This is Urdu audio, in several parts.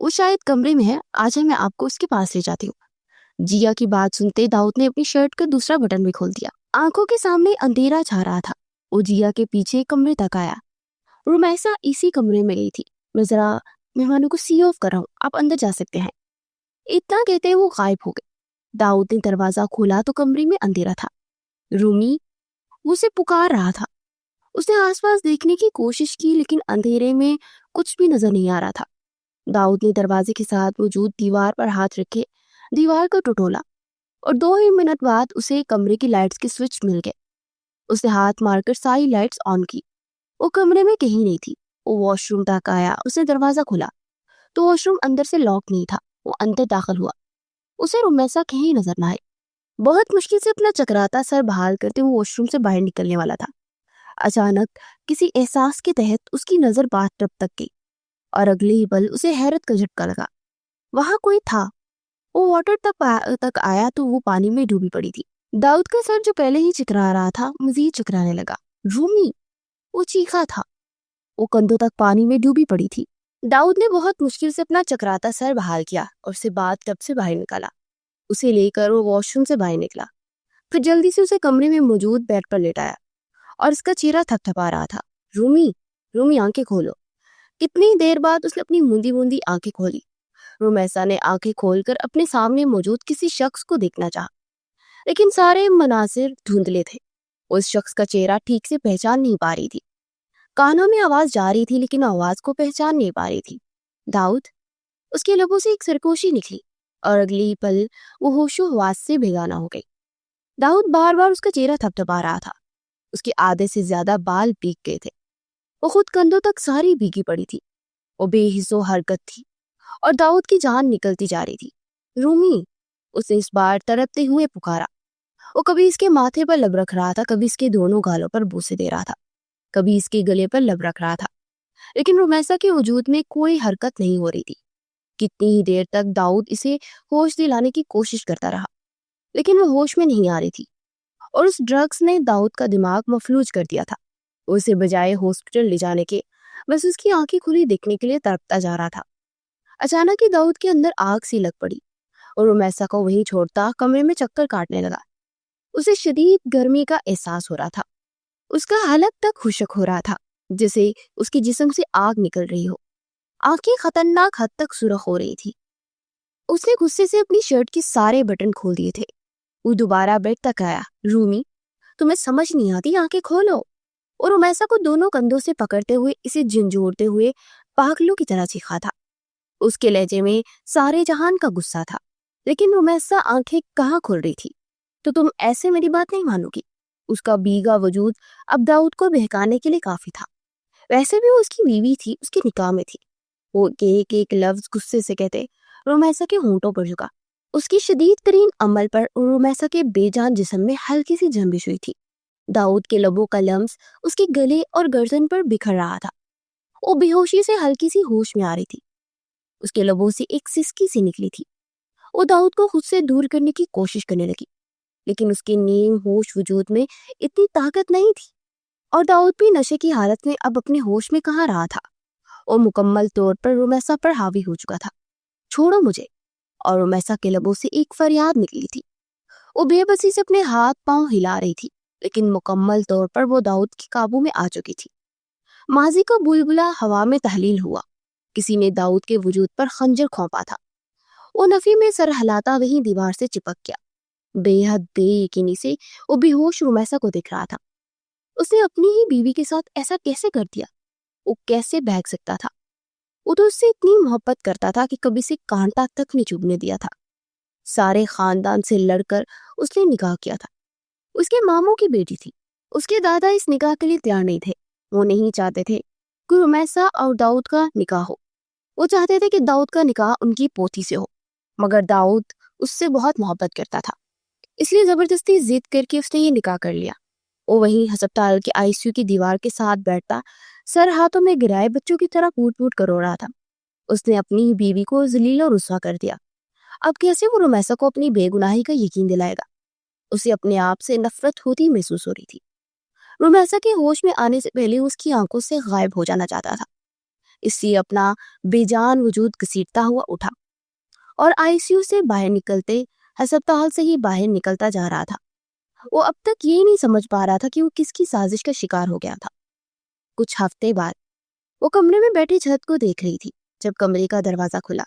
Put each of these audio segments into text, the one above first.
وہ شاید کمرے میں ہے، آج میں آپ کو اس کے پاس لے جاتی ہوں۔ جیا کی بات سنتے داؤد نے اپنی شرٹ کا دوسرا بٹن بھی کھول دیا۔ آنکھوں کے سامنے اندھیرا چھا رہا تھا۔ وہ جیا کے پیچھے کمرے تک آیا۔ رومیسا اسی کمرے میں گئی تھی۔ میں ذرا مہمانوں کو سی آف کر رہا ہوں، آپ اندر جا سکتے ہیں۔ اتنا کہتے وہ غائب ہو گئے۔ داؤد نے دروازہ کھولا تو کمرے میں اندھیرا تھا۔ رومی وہ اسے پکار رہا تھا۔ اس نے آس پاس دیکھنے کی کوشش کی لیکن اندھیرے میں کچھ بھی نظر نہیں آ رہا تھا۔ داؤد نے دروازے کے ساتھ موجود دیوار پر ہاتھ رکھے دیوار کو ٹٹولا اور 2 ہی منٹ بعد اسے کمرے کی لائٹس کے سوئچ مل گئے۔ اس نے ہاتھ مار کر ساری لائٹس آن کی۔ وہ کمرے میں کہیں نہیں تھی۔ وہ واش روم تک آیا۔ اس نے دروازہ کھولا تو واش روم اندر سے لاک نہیں تھا۔ وہ اندر داخل ہوا۔ اسے رومیسا کہیں نظر نہ آئی۔ بہت مشکل سے اپنا چکراتا سر بحال کرتے وہ واش روم سے باہر نکلنے والا تھا۔ اچانک کسی احساس کے تحت اس کی نظر باتھ ٹب تک گئی اور اگلے ہی پل اسے حیرت کا جھٹکا لگا۔ وہاں کوئی تھا۔ وہ واٹر تک آیا تو وہ پانی میں ڈوبی پڑی تھی۔ داؤد کا سر جو پہلے ہی چکرا رہا تھا مزید چکرانے لگا۔ رومی! وہ چیخا تھا۔ وہ کندھوں تک پانی میں ڈوبی پڑی تھی۔ داؤد نے بہت مشکل سے اپنا چکراتا سر بحال کیا اور اسے باتھ ٹب سے باہر نکالا۔ اسے لے کر وہ واش روم سے باہر نکلا۔ پھر جلدی سے اسے کمرے میں موجود بیڈ پر لیٹایا اور اس کا چہرہ تھپ تھپا رہا تھا۔ رومی! رومی آنکھیں کھولو۔ کتنی دیر بعد اس نے اپنی موندی موندی آنکھیں کھولی۔ رومیسا نے آنکھیں کھول کر اپنے سامنے موجود کسی شخص کو دیکھنا چاہا لیکن سارے مناظر دھندلے تھے۔ وہ اس شخص کا چہرہ ٹھیک سے پہچان نہیں پا رہی تھی۔ کانوں میں آواز جا رہی تھی لیکن آواز کو پہچان نہیں پا رہی تھی۔ داؤد! اس کے لبوں سے ایک سرگوشی نکلی اور اگلی پل وہ ہوش و حواس سے بے گانہ ہو گئی۔ داؤد بار بار اس کا چہرہ تھپ تھپا رہا تھا۔ اس کے آدھے سے زیادہ بال بھیگ گئے تھے۔ وہ خود کندھوں تک ساری بھیگی پڑی تھی۔ وہ بے حس و حرکت تھی اور داؤد کی جان نکلتی جا رہی تھی۔ رومی! اسے اس بار تڑپتے ہوئے پکارا۔ وہ کبھی اس کے ماتھے پر لب رکھ رہا تھا، کبھی اس کے دونوں گالوں پر بوسے دے رہا تھا، کبھی اس کے گلے پر لب رکھ رہا تھا، لیکن رومیسا کے وجود میں کوئی حرکت نہیں ہو رہی تھی۔ کتنی ہی دیر تک داؤد اسے ہوش دلانے کی کوشش کرتا رہا لیکن وہ ہوش میں نہیں آ رہی تھی اور اس ڈرگز نے داؤد کا دماغ مفلوج کر دیا تھا۔ اسے بجائے ہاسپٹل لے جانے کے بس اس کی آنکھیں کھلی دیکھنے کے لیے تڑپتا جا رہا تھا۔ اچانک ہی داؤد کے اندر آگ سی لگ پڑی اور رومیسا کو وہیں چھوڑتا کمرے میں چکر کاٹنے لگا۔ اسے شدید گرمی کا احساس ہو رہا تھا۔ اس کا حلق تک خشک ہو رہا تھا جیسے اس کے جسم سے آگ نکل رہی ہو۔ آنکھیں خطرناک حد تک سرخ ہو رہی تھی۔ اس نے غصے سے اپنی شرٹ کے سارے بٹن کھول دیے تھے۔ وہ دوبارہ بیڈ تک آیا۔ رومی! تمہیں سمجھ نہیں آتی، آنکھیں کھولو۔ اور رومیسا کو دونوں کندھوں سے پکڑتے ہوئے اسے جھنجھوڑتے ہوئے پاگلوں کی طرح چیخا تھا۔ اس کے لہجے میں سارے جہان کا غصہ تھا۔ لیکن رومیسا آنکھیں کہاں کھل رہی تھی۔ تو تم ایسے میری بات نہیں مانو گی؟ اس کا بیگا وجود اب داؤد کو بہکانے کے لیے کافی تھا۔ ویسے بھی وہ اس کی بیوی تھی، اس کے نکاح میں تھی۔ وہ ایک ایک لفظ غصے سے کہتے رومیسا کے ہونٹوں پر جھکا۔ اس کی شدید ترین عمل پر رومیسا کے بے جان جسم میں ہلکی سی جنبش ہوئی تھی۔ داؤد کے لبوں کا لمس اس کے گلے اور گردن پر بکھر رہا تھا۔ وہ بے ہوشی سے ہلکی سی ہوش میں آ رہی تھی۔ اس کے لبوں سے ایک سسکی سی نکلی تھی۔ وہ داؤد کو خود سے دور کرنے کی کوشش کرنے لگی لیکن اس کے نیم ہوش وجود میں اتنی طاقت نہیں تھی اور داؤد بھی نشے کی حالت میں اب اپنے ہوش میں کہاں رہا تھا۔ وہ مکمل طور پر رومیسا پر حاوی ہو چکا تھا۔ چھوڑو مجھے! اور رومیسا کے لبوں سے ایک فریاد نکلی تھی۔ وہ بے بسی سے اپنے ہاتھ پاؤں ہلا رہی تھی لیکن مکمل طور پر وہ داؤد کے قابو میں آ چکی تھی۔ ماضی کا بلبلہ ہوا میں تحلیل ہوا۔ کسی نے داؤد کے وجود پر خنجر کھونپا تھا۔ وہ نفی میں سر ہلاتا وہیں دیوار سے چپک گیا۔ بے حد بے یقینی سے وہ بے ہوش رومیسا کو دیکھ رہا تھا۔ اس نے اپنی ہی بیوی کے ساتھ ایسا کیسے کر دیا؟ وہ کیسے بہک سکتا تھا؟ وہ تو اس سے اتنی محبت کرتا تھا کہ کبھی سے کانٹا تک نہیں چبھنے دیا تھا۔ سارے خاندان سے لڑ کر اس نے نکاح کیا تھا۔ اس کے ماموں کی بیٹی تھی۔ اس کے دادا اس نکاح کے لیے تیار نہیں تھے۔ وہ نہیں چاہتے تھے کہ رومیسا اور داؤد کا نکاح ہو۔ وہ چاہتے تھے کہ داؤد کا نکاح ان کی پوتی سے ہو، مگر داؤد اس سے بہت محبت کرتا تھا، اس لیے زبردستی ضد کر کے اس نے یہ نکاح کر لیا۔ وہ وہیں ہسپتال کے آئی سی یو کی دیوار کے ساتھ بیٹھتا سر ہاتھوں میں گرائے بچوں کی طرح پوٹ پوٹ کر رو رہا تھا۔ اس نے اپنی ہی بیوی کو ذلیل اور رسوا کر دیا۔ اب کیسے وہ رومیسا کو اپنی بے گناہی کا یقین دلائے گا؟ اسے اپنے آپ سے نفرت ہوتی محسوس ہو رہی تھی۔ رومیسا کے ہوش میں آنے سے پہلے اس کی آنکھوں سے غائب ہو جانا چاہتا تھا اس لیے اپنا بے جان وجود گھسیٹتا ہوا اٹھا اور آئی سی یو سے باہر نکلتے ہسپتال سے ہی باہر نکلتا جا رہا تھا۔ وہ اب تک یہ نہیں سمجھ پا رہا تھا کہ وہ کس کی سازش کا شکار ہو گیا تھا۔ کچھ ہفتے بعد وہ کمرے میں بیٹھی چھت کو دیکھ رہی تھی جب کمرے کا دروازہ کھلا۔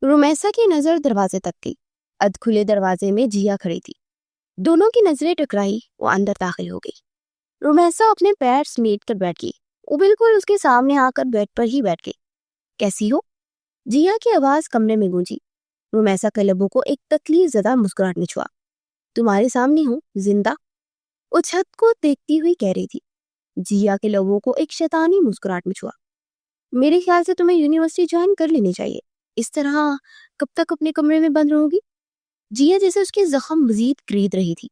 رومیسا کی نظر دروازے تک گئی۔ ادھ کھلے دروازے میں جیا کھڑی تھی۔ دونوں کی نظریں ٹکرائی، وہ اندر داخل ہو گئی۔ رومیسا اپنے پیر سمیٹ کر بیٹھ گئی۔ وہ بالکل اس کے سامنے آ کر بیڈ پر ہی بیٹھ گئی۔ کیسی ہو؟ جیا کی آواز کمرے میں گونجی۔ رومیسا کے لبوں کو ایک تکلیف زدہ مسکراہٹ نے چھوا۔ تمہارے سامنے ہوں، زندہ، وہ چھت کو دیکھتی ہوئی کہہ رہی تھی۔ جیا کے لبوں کو ایک شیطانی مسکراہٹ میں چھوا۔ میرے خیال سے تمہیں یونیورسٹی جوائن کر لینی چاہیے، اس طرح کب تک اپنے کمرے میں بند رہو گی؟ جیا جیسے اس کے زخم مزید گرید رہی تھی۔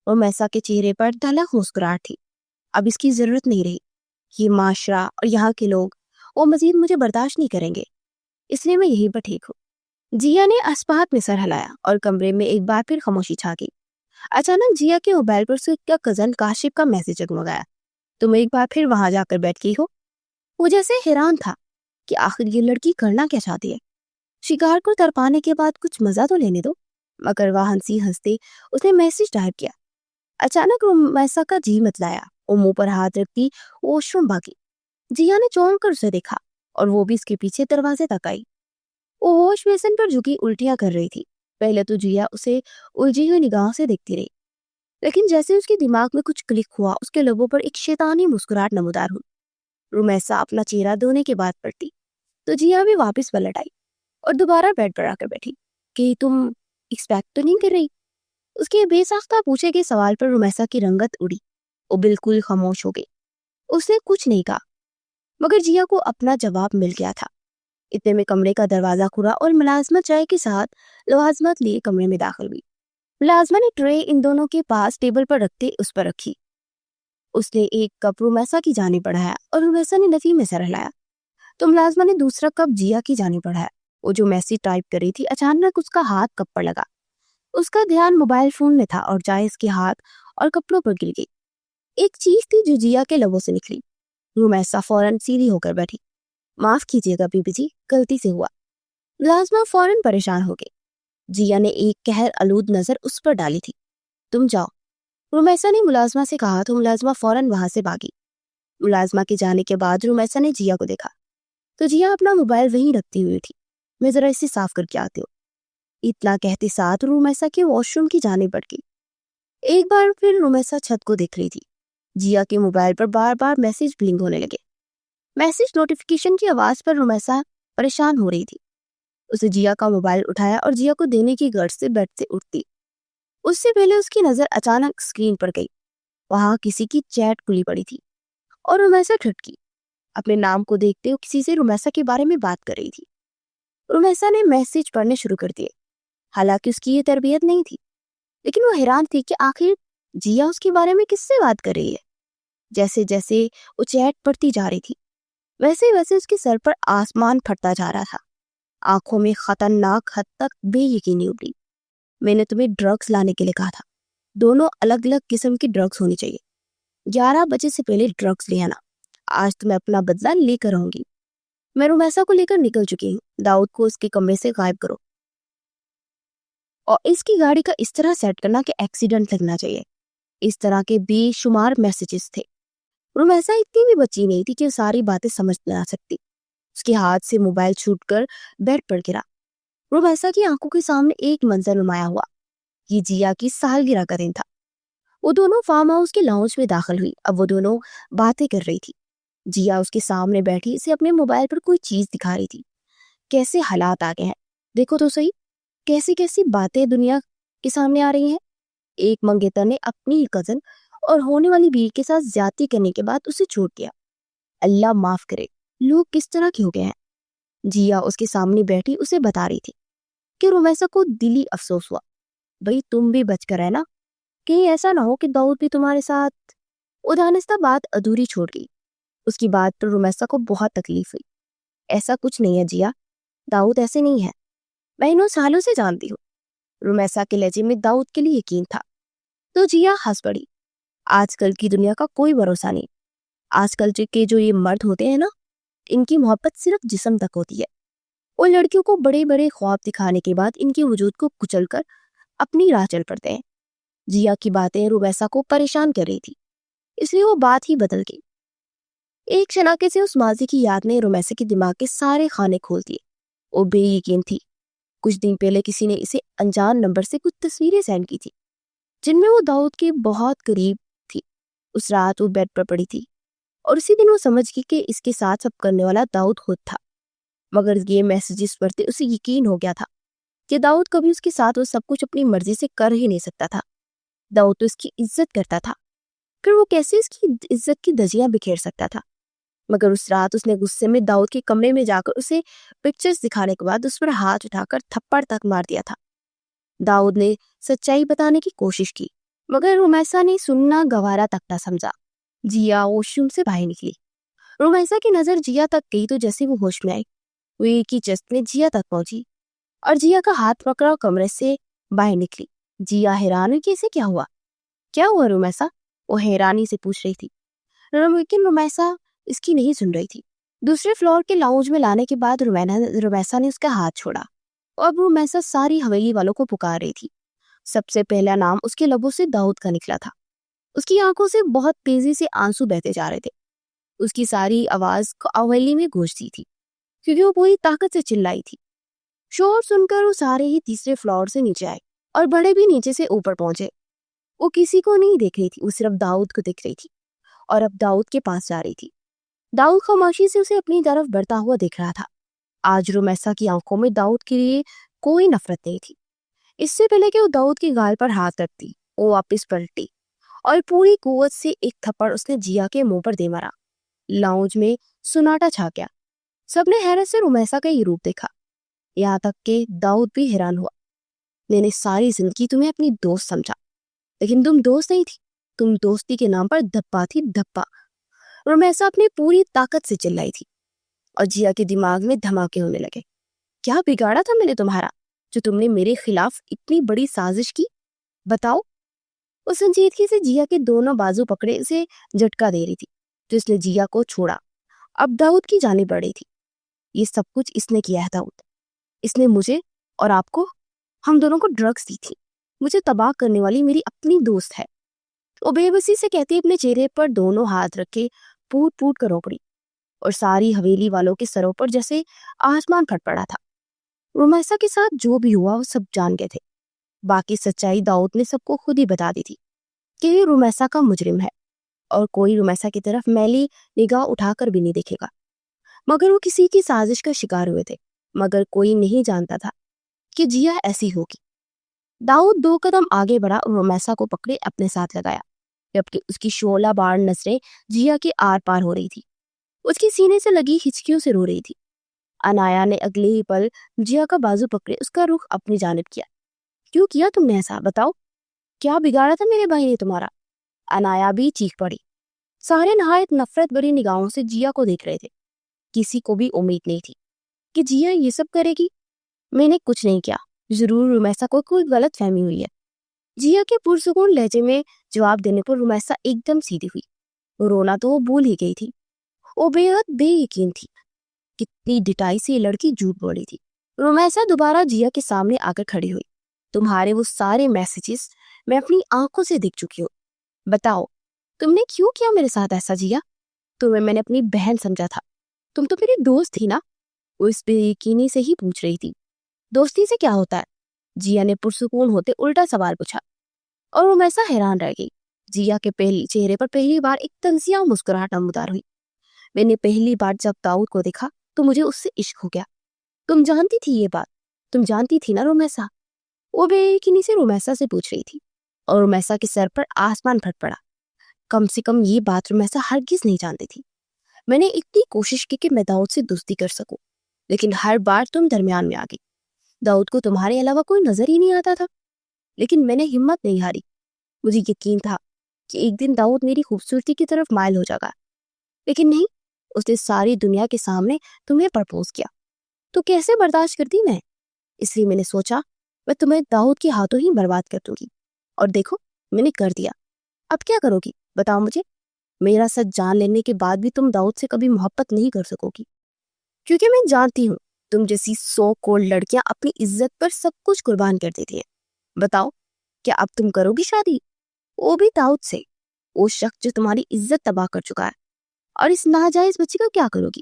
رومیسا کے چہرے پر تلخ مسکراہٹ تھی۔ اب اس کی ضرورت نہیں رہی۔ یہ معاشرہ اور یہاں کے لوگ وہ مزید مجھے برداشت نہیں کریں گے، اس لیے میں یہیں پر ٹھیک ہوں۔ جیا نے اسپات میں سر ہلایا اور کمرے میں ایک بار پھر خاموشی چھا گئی۔ اچانک جیا کے موبائل پر اس کا کزن کاشف کا میسج جگمگایا۔ تم ایک بار پھر وہاں جا کر بیٹھ گئی ہو؟ وہ جیسے حیران تھا کہ آخر یہ لڑکی کرنا کیا چاہتی ہے۔ شکار کو تڑپانے کے بعد کچھ مزہ تو لینے دو۔ مگر وہ ہنسی ہنستے اس نے میسج ٹائپ کیا۔ اچانک رومیسا کا جی متلایا۔ وہ منہ پر ہاتھ رکھتی واش روم بھاگی۔ جیا نے چونک کر اسے دیکھا اور وہ بھی اس کے پیچھے دروازے تک آئی۔ وہ واش بیسن پر جھکی الٹیاں کر رہی تھی۔ پہلے تو جیا اسے الجھی ہوئی نگاہوں سے دیکھتی رہی، لیکن جیسے اس کے دماغ میں کچھ کلک ہوا، اس کے لبوں پر ایک شیطانی مسکراہٹ نمودار ہوئی۔ رومیسا اپنا چہرہ دھونے کے بعد پڑتی تو جیا بھی واپس پلٹ آئی اور دوبارہ بیڈ پر آ کر بیٹھی۔ کہ تم ایکسپیکٹ تو نہیں کر رہی؟ اس کے بے ساختہ پوچھے گئے سوال پر رومیسا کی رنگت اڑی۔ وہ بالکل خاموش ہو گئی۔ اس نے کچھ نہیں کہا، مگر جیا کو اپنا جواب مل گیا تھا۔ اتنے میں کمرے کا دروازہ کھلا اور ملازمت چائے کے ساتھ لوازمات لیے کمرے میں داخل ہوئی۔ ملازمہ نے ٹرے ان دونوں کے پاس ٹیبل پر رکھتے اس پر رکھی۔ اس نے ایک کپ رومیسا کی جانب بڑھایا اور رومیسا نے نفی میں سر ہلایا تو ملازمہ نے دوسرا کپ جیا کی جانب بڑھایا۔ وہ جو میسج ٹائپ کر رہی تھی، اچانک اس کا ہاتھ کپ پر لگا۔ اس کا دھیان موبائل فون میں تھا اور چائے اس کے ہاتھ اور کپڑوں پر گر گئی۔ ایک چیز تھی جو جیا کے لبوں سے نکلی۔ رومیسا فوراً سیدھی ہو کر بیٹھی۔ معاف کیجیے گا بی بی جی، غلطی سے ہوا۔ ملازمہ فوراً پریشان ہو گئی۔ جیا نے ایک قہر آلود نظر اس پر ڈالی تھی۔ تم جاؤ، رومیسا نے ملازمہ سے کہا تو ملازمہ فوراً وہاں سے بھاگی۔ ملازمہ کے جانے کے بعد رومیسا نے جیا کو دیکھا تو جیا اپنا موبائل وہیں رکھتی ہوئی تھی۔ میں ذرا اسے صاف کر کے آتی ہوں۔ اتنا کہتے ساتھ رومیسا کے واش روم کی جانب بڑھ گئی۔ ایک بار پھر رومیسا چھت کو دیکھ رہی تھی۔ جیا کے موبائل پر بار بار میسج بلنک ہونے لگے۔ میسج نوٹیفیکیشن کی آواز پر رومیسا پریشان ہو رہی تھی۔ اسے جیا کا موبائل اٹھایا اور جیا کو دینے کی غرض سے بیڈ سے اٹھتی۔ اس سے پہلے اس کی نظر اچانک اسکرین پر گئی۔ وہاں کسی کی چیٹ کھلی پڑی تھی اور رومیسا ٹھٹکی۔ اپنے نام کو دیکھتے وہ کسی سے رومیسا کے بارے میں بات کر رہی تھی۔ رومیسا نے میسج پڑھنے شروع کر دیے۔ حالانکہ اس کی یہ تربیت نہیں تھی، لیکن وہ حیران تھی کہ آخر جیا اس کے بارے میں کس سے بات کر رہی ہے۔ جیسے جیسے وہ چیٹ پڑھتی جا رہی تھی، ویسے ویسے اس کے سر پر آسمان پھٹتا جا رہا تھا۔ آنکھوں میں خطرناک حد تک بے یقینی ابھری۔ میں نے تمہیں ڈرگز لانے کے لیے کہا تھا۔ دونوں الگ الگ قسم کی ڈرگز ہونی چاہیے۔ 11 بجے سے پہلے ڈرگز لے آنا۔ آج تمہیں اپنا بدلہ لے کر آؤں گی۔ میں رومیسا کو لے کر نکل چکی ہوں۔ داؤد کو اس کے کمرے سے غائب کرو اور اس کی گاڑی کا اس طرح سیٹ کرنا کہ ایکسیڈنٹ لگنا چاہیے۔ اس طرح کے بے شمار میسیجز تھے۔ رومیسا اتنی بھی بچی نہیں تھی کہ ساری باتیں سمجھ نہ سکتی۔ اس کے ہاتھ سے موبائل چھوٹ کر بیڈ پر گرا۔ رومیسا کی آنکھوں کے سامنے ایک منظر نمایاں ہوا۔ یہ جیا کی سالگرہ کا دن تھا۔ وہ دونوں فارم ہاؤس کے لاؤنج میں داخل ہوئی۔ اب وہ دونوں باتیں کر رہی تھی۔ جیا اس کے سامنے بیٹھی اسے اپنے موبائل پر کوئی چیز دکھا رہی تھی۔ کیسے حالات آ گئے ہیں، دیکھو تو صحیح، کیسی کیسی باتیں دنیا کے سامنے آ رہی ہیں۔ ایک منگیتر نے اپنی کزن اور ہونے والی بیوی کے ساتھ زیادتی کرنے کے بعد اسے چھوڑ دیا۔ اللہ معاف کرے، لوگ کس طرح کے ہو گئے ہیں۔ جیا اس کے سامنے بیٹھی اسے بتا رہی تھی کہ رومیسا کو دلی افسوس ہوا۔ بھئی تم بھی بچ کر رہنا، کہیں ایسا نہ ہو کہ داؤد بھی تمہارے ساتھ۔ وہ دانستہ بات ادھوری چھوڑ گئی۔ اس کی بات پر رومیسا کو بہت تکلیف ہوئی۔ ایسا کچھ نہیں ہے جیا، داؤد ایسے نہیں ہے، میں انہوں سالوں سے جانتی ہوں۔ رومیسا کے لہجے میں داؤد کے لیے یقین تھا تو جیا ہنس پڑی۔ آج کل کی دنیا کا کوئی بھروسہ نہیں۔ آج کل کے جو یہ مرد ہوتے ہیں نا، ان کی محبت صرف جسم تک ہوتی ہے۔ وہ لڑکیوں کو بڑے بڑے خواب دکھانے کے بعد ان کے وجود کو کچل کر اپنی راہ چل پڑتے ہیں۔ جیا کی باتیں رومیسا کو پریشان کر رہی تھی، اس لیے وہ بات ہی بدل گئی۔ ایک شناکے سے اس ماضی کی یاد نے رومیسا کے دماغ کے سارے خانے کھول دیے۔ وہ بے یقین تھی۔ کچھ دن پہلے کسی نے اسے انجان نمبر سے کچھ تصویریں سینڈ کی تھی جن میں وہ داؤد کے بہت قریب تھی۔ اس رات وہ بیڈ پر پڑی تھی اور اسی دن وہ سمجھ گئی کہ اس کے ساتھ سب کرنے والا داؤد خود تھا۔ مگر یہ میسیجز پڑھتے اسے یقین ہو گیا تھا کہ داؤد کبھی اس کے ساتھ وہ سب کچھ اپنی مرضی سے کر ہی نہیں سکتا تھا۔ داؤد تو اس کی عزت کرتا تھا، پھر وہ کیسے اس کی عزت کی دھجیاں بکھیر سکتا تھا؟ مگر اس رات اس نے غصے میں داؤد کے کمرے میں جا کر اسے پکچرز دکھانے کے بعد اس پر ہاتھ اٹھا کر تھپڑ تک مار دیا تھا۔ داؤد نے سچائی بتانے کی کوشش کی مگر رومیسا نے سننا گوارا تک نہ سمجھا۔ جیا واش روم سے باہر نکلی۔ رومیسا کی نظر جیا تک گئی تو جیسے وہ ہوش میں آئی، وہ ایک ہی جست میں جیا تک پہنچی اور جیا کا ہاتھ پکڑا کمرے سے باہر نکلی۔ جیا حیران ہوئی کہ اسے کیا ہوا رومیسا؟ وہ حیرانی سے پوچھ رہی تھی، لیکن رومیسا اس کی نہیں سن رہی تھی۔ دوسرے فلور کے لاؤنج میں لانے کے بعد رومیسا نے اس کا ہاتھ چھوڑا اور رومیسا ساری حویلی والوں کو پکار رہی تھی۔ سب سے پہلا نام اس کے لبوں سے داؤد کا نکلا تھا۔ اس کی آنکھوں سے بہت تیزی سے آنسو بہتے جا رہے تھے۔ اس کی ساری آواز حویلی میں گونجتی تھی کیونکہ وہ پوری طاقت سے چلائی تھی۔ شور سن کر وہ سارے ہی تیسرے فلور سے نیچے آئے اور بڑے بھی نیچے سے اوپر پہنچے۔ وہ کسی کو نہیں دیکھ رہی تھی، وہ صرف داؤد کو دیکھ رہی تھی اور اب داؤد کے پاس جا رہی تھی۔ داؤد خاموشی سے اسے اپنی طرف بڑھتا ہوا دیکھ رہا تھا۔ آج رومیسا کی آنکھوں میں داؤد کے لیے کوئی نفرت نہیں تھی۔ اس سے پہلے کہ وہ داؤد کے گال پر ہاتھ رکھتی، وہ واپس پلٹی اور پوری قوت سے ایک تھپڑ اس نے جیا کے منہ پر دے مارا۔ لاؤنج میں سناٹا چھا گیا۔ سب نے حیرت سے رومیسا کا یہ روپ دیکھا، یہاں تک کہ داؤد بھی حیران ہوا۔ میں نے ساری زندگی تمہیں اپنی دوست سمجھا، لیکن تم دوست نہیں تھی، تم دوستی کے نام پر دھپا تھی، دھپا۔ رومیسا اپنی پوری طاقت سے چلائی تھی اور جیا کے دماغ میں دھماکے ہونے لگے۔ کیا بگاڑا تھا میں نے تمہارا جو تم نے میرے خلاف اتنی بڑی سازش کی؟ بتاؤ۔ وہ سنجیدگی سے جیا کے دونوں بازو پکڑے اسے جھٹکا دے رہی تھی تو اس نے جیا کو چھوڑا۔ اب داؤد کی جانب بڑھ رہی تھی۔ یہ سب کچھ اس نے کیا ہے داؤد، اس نے مجھے اور آپ کو، ہم دونوں کو ڈرگز دی تھی۔ مجھے تباہ کرنے والی میری اپنی دوست ہے۔ وہ بے بسی سے کہتی اپنے چہرے پر دونوں ہاتھ رکھے پوٹ پوٹ کر رو پڑی اور ساری حویلی والوں کے سروں پر جیسے آسمان پھٹ پڑا تھا۔ رومیسا کے ساتھ جو بھی ہوا وہ سب جان گئے تھے۔ باقی سچائی داؤد نے سب کو خود ہی بتا دی تھی کہ یہ رومیسا کا مجرم ہے اور کوئی رومیسا کی طرف میلی نگاہ اٹھا کر بھی نہیں دیکھے گا۔ مگر وہ کسی کی سازش کا شکار ہوئے تھے، مگر کوئی نہیں جانتا تھا کہ جیا ایسی ہوگی۔ داؤد 2 قدم آگے بڑھا اور رومیسا کو پکڑے اپنے ساتھ لگایا، جبکہ اس کی شعلہ بار نظریں جیا کے آر پار ہو رہی تھی۔ اس کی سینے سے لگی ہچکیوں سے رو رہی تھی۔ انایا نے اگلے ہی پل جیا کا بازو پکڑے اس کا رخ اپنی جانب کیا۔ کیوں کیا تم نے ایسا؟ بتاؤ، کیا بگاڑا تھا میرے بھائی نے تمہارا؟ انایا بھی چیخ پڑی۔ سارے نہایت نفرت بری نگاہوں سے جیا کو دیکھ رہے تھے۔ کسی کو بھی امید نہیں تھی کہ جیا یہ سب کرے گی۔ میں نے کچھ نہیں کیا، ضرور رومیسا کو کوئی غلط فہمی ہوئی ہے۔ جیا کے پرسکون لہجے میں جواب دینے پر رومیسا ایک دم سیدھی ہوئی۔ رونا تو وہ بھول ہی گئی تھی۔ وہ بے حد بے یقین تھی، کتنی ڈٹائی سے یہ لڑکی جھوٹ بولی تھی۔ رومیسا دوبارہ جیا کے سامنے آ کر کھڑی ہوئی۔ تمہارے وہ سارے میسیجز میں اپنی آنکھوں سے دیکھ چکی ہوں۔ بتاؤ، تم نے کیوں کیا میرے ساتھ ایسا؟ جیا، تمہیں میں نے اپنی بہن سمجھا تھا، تم تو میری دوست تھی نا؟ وہ اس بے یقینی سے ہی پوچھ رہی تھی۔ دوستی سے کیا ہوتا ہے؟ جیا نے پرسکون ہوتے الٹا سوال پوچھا اور رومیسا حیران رہ گئی۔ جیا کے چہرے پر پہلی بار ایک طنزیہ مسکراہٹ نمودار ہوئی۔ میں نے پہلی بار جب داؤد کو دیکھا تو مجھے اس سے عشق ہو گیا۔ تم جانتی تھی یہ بات؟ تم جانتی تھی نا رومیسا؟ وہ بے یقینی سے رومیسا سے پوچھ رہی تھی اور رومیسا کے سر پر آسمان پھٹ پڑا۔ کم سے کم یہ بات رومیسا ہرگز نہیں جانتی تھی۔ میں نے اتنی کوشش کی کہ میں داؤد سے دوستی کر سکوں، لیکن ہر بار تم درمیان میں آ گئی۔ داؤد کو تمہارے علاوہ کوئی نظر ہی نہیں آتا تھا، لیکن میں نے ہمت نہیں ہاری۔ مجھے یقین تھا کہ ایک دن داؤد میری خوبصورتی کی طرف مائل ہو جائے گا، لیکن نہیں، اس نے ساری دنیا کے سامنے تمہیں پرپوز کیا۔ تو کیسے برداشت کرتی میں؟ اس لیے میں نے سوچا میں تمہیں داؤد کے ہاتھوں ہی برباد کر دوں گی، اور دیکھو میں نے کر دیا۔ اب کیا کرو گی بتاؤ مجھے؟ میرا سچ جان لینے کے بعد بھی تم داؤد سے کبھی محبت نہیں کر سکو گی۔ کیونکہ میں جانتی ہوں تم جیسی 100 کولڈ لڑکیاں اپنی عزت پر سب کچھ قربان کر دیتی ہیں۔ بتاؤ کیا اب تم کرو گی شادی؟ وہ بھی داؤد سے، وہ شخص جو تمہاری عزت تباہ کر چکا ہے۔ اور اس ناجائز بچی کا کیا کرو گی؟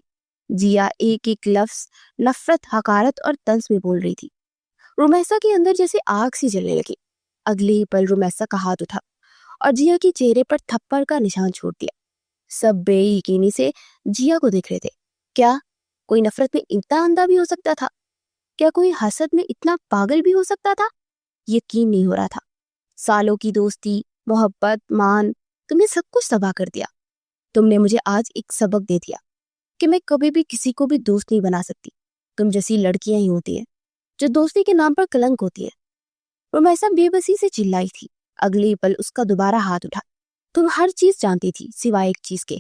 جیا ایک ایک لفظ نفرت، حقارت اور طنز میں بول رہی تھی۔ رومیسا کے اندر جیسے آگ سی جلنے لگی۔ اگلے ہی پل رومیسا کا ہاتھ اٹھا اور جیا کے چہرے پر تھپڑ کا نشان چھوڑ دیا۔ سب بے یقینی سے جیا کو دیکھ رہے تھے۔ کیا کوئی نفرت میں اتنا اندھا بھی ہو سکتا تھا؟ کیا کوئی حسد میں اتنا پاگل بھی ہو سکتا تھا؟ یقین نہیں ہو رہا تھا۔ سالوں کی دوستی، محبت، مان، تم نے سب کچھ تباہ کر دیا۔ تم نے مجھے آج ایک سبق دے دیا کہ میں کبھی بھی کسی کو بھی دوست نہیں بنا سکتی۔ تم جیسی لڑکیاں ہی ہوتی ہیں جو دوستی کے نام پر کلنک ہوتی ہے۔ رومیسا بے بسی سے چلائی تھی۔ اگلی پل اس کا دوبارہ ہاتھ اٹھا۔ تم ہر چیز جانتی تھی سوائے ایک چیز کے،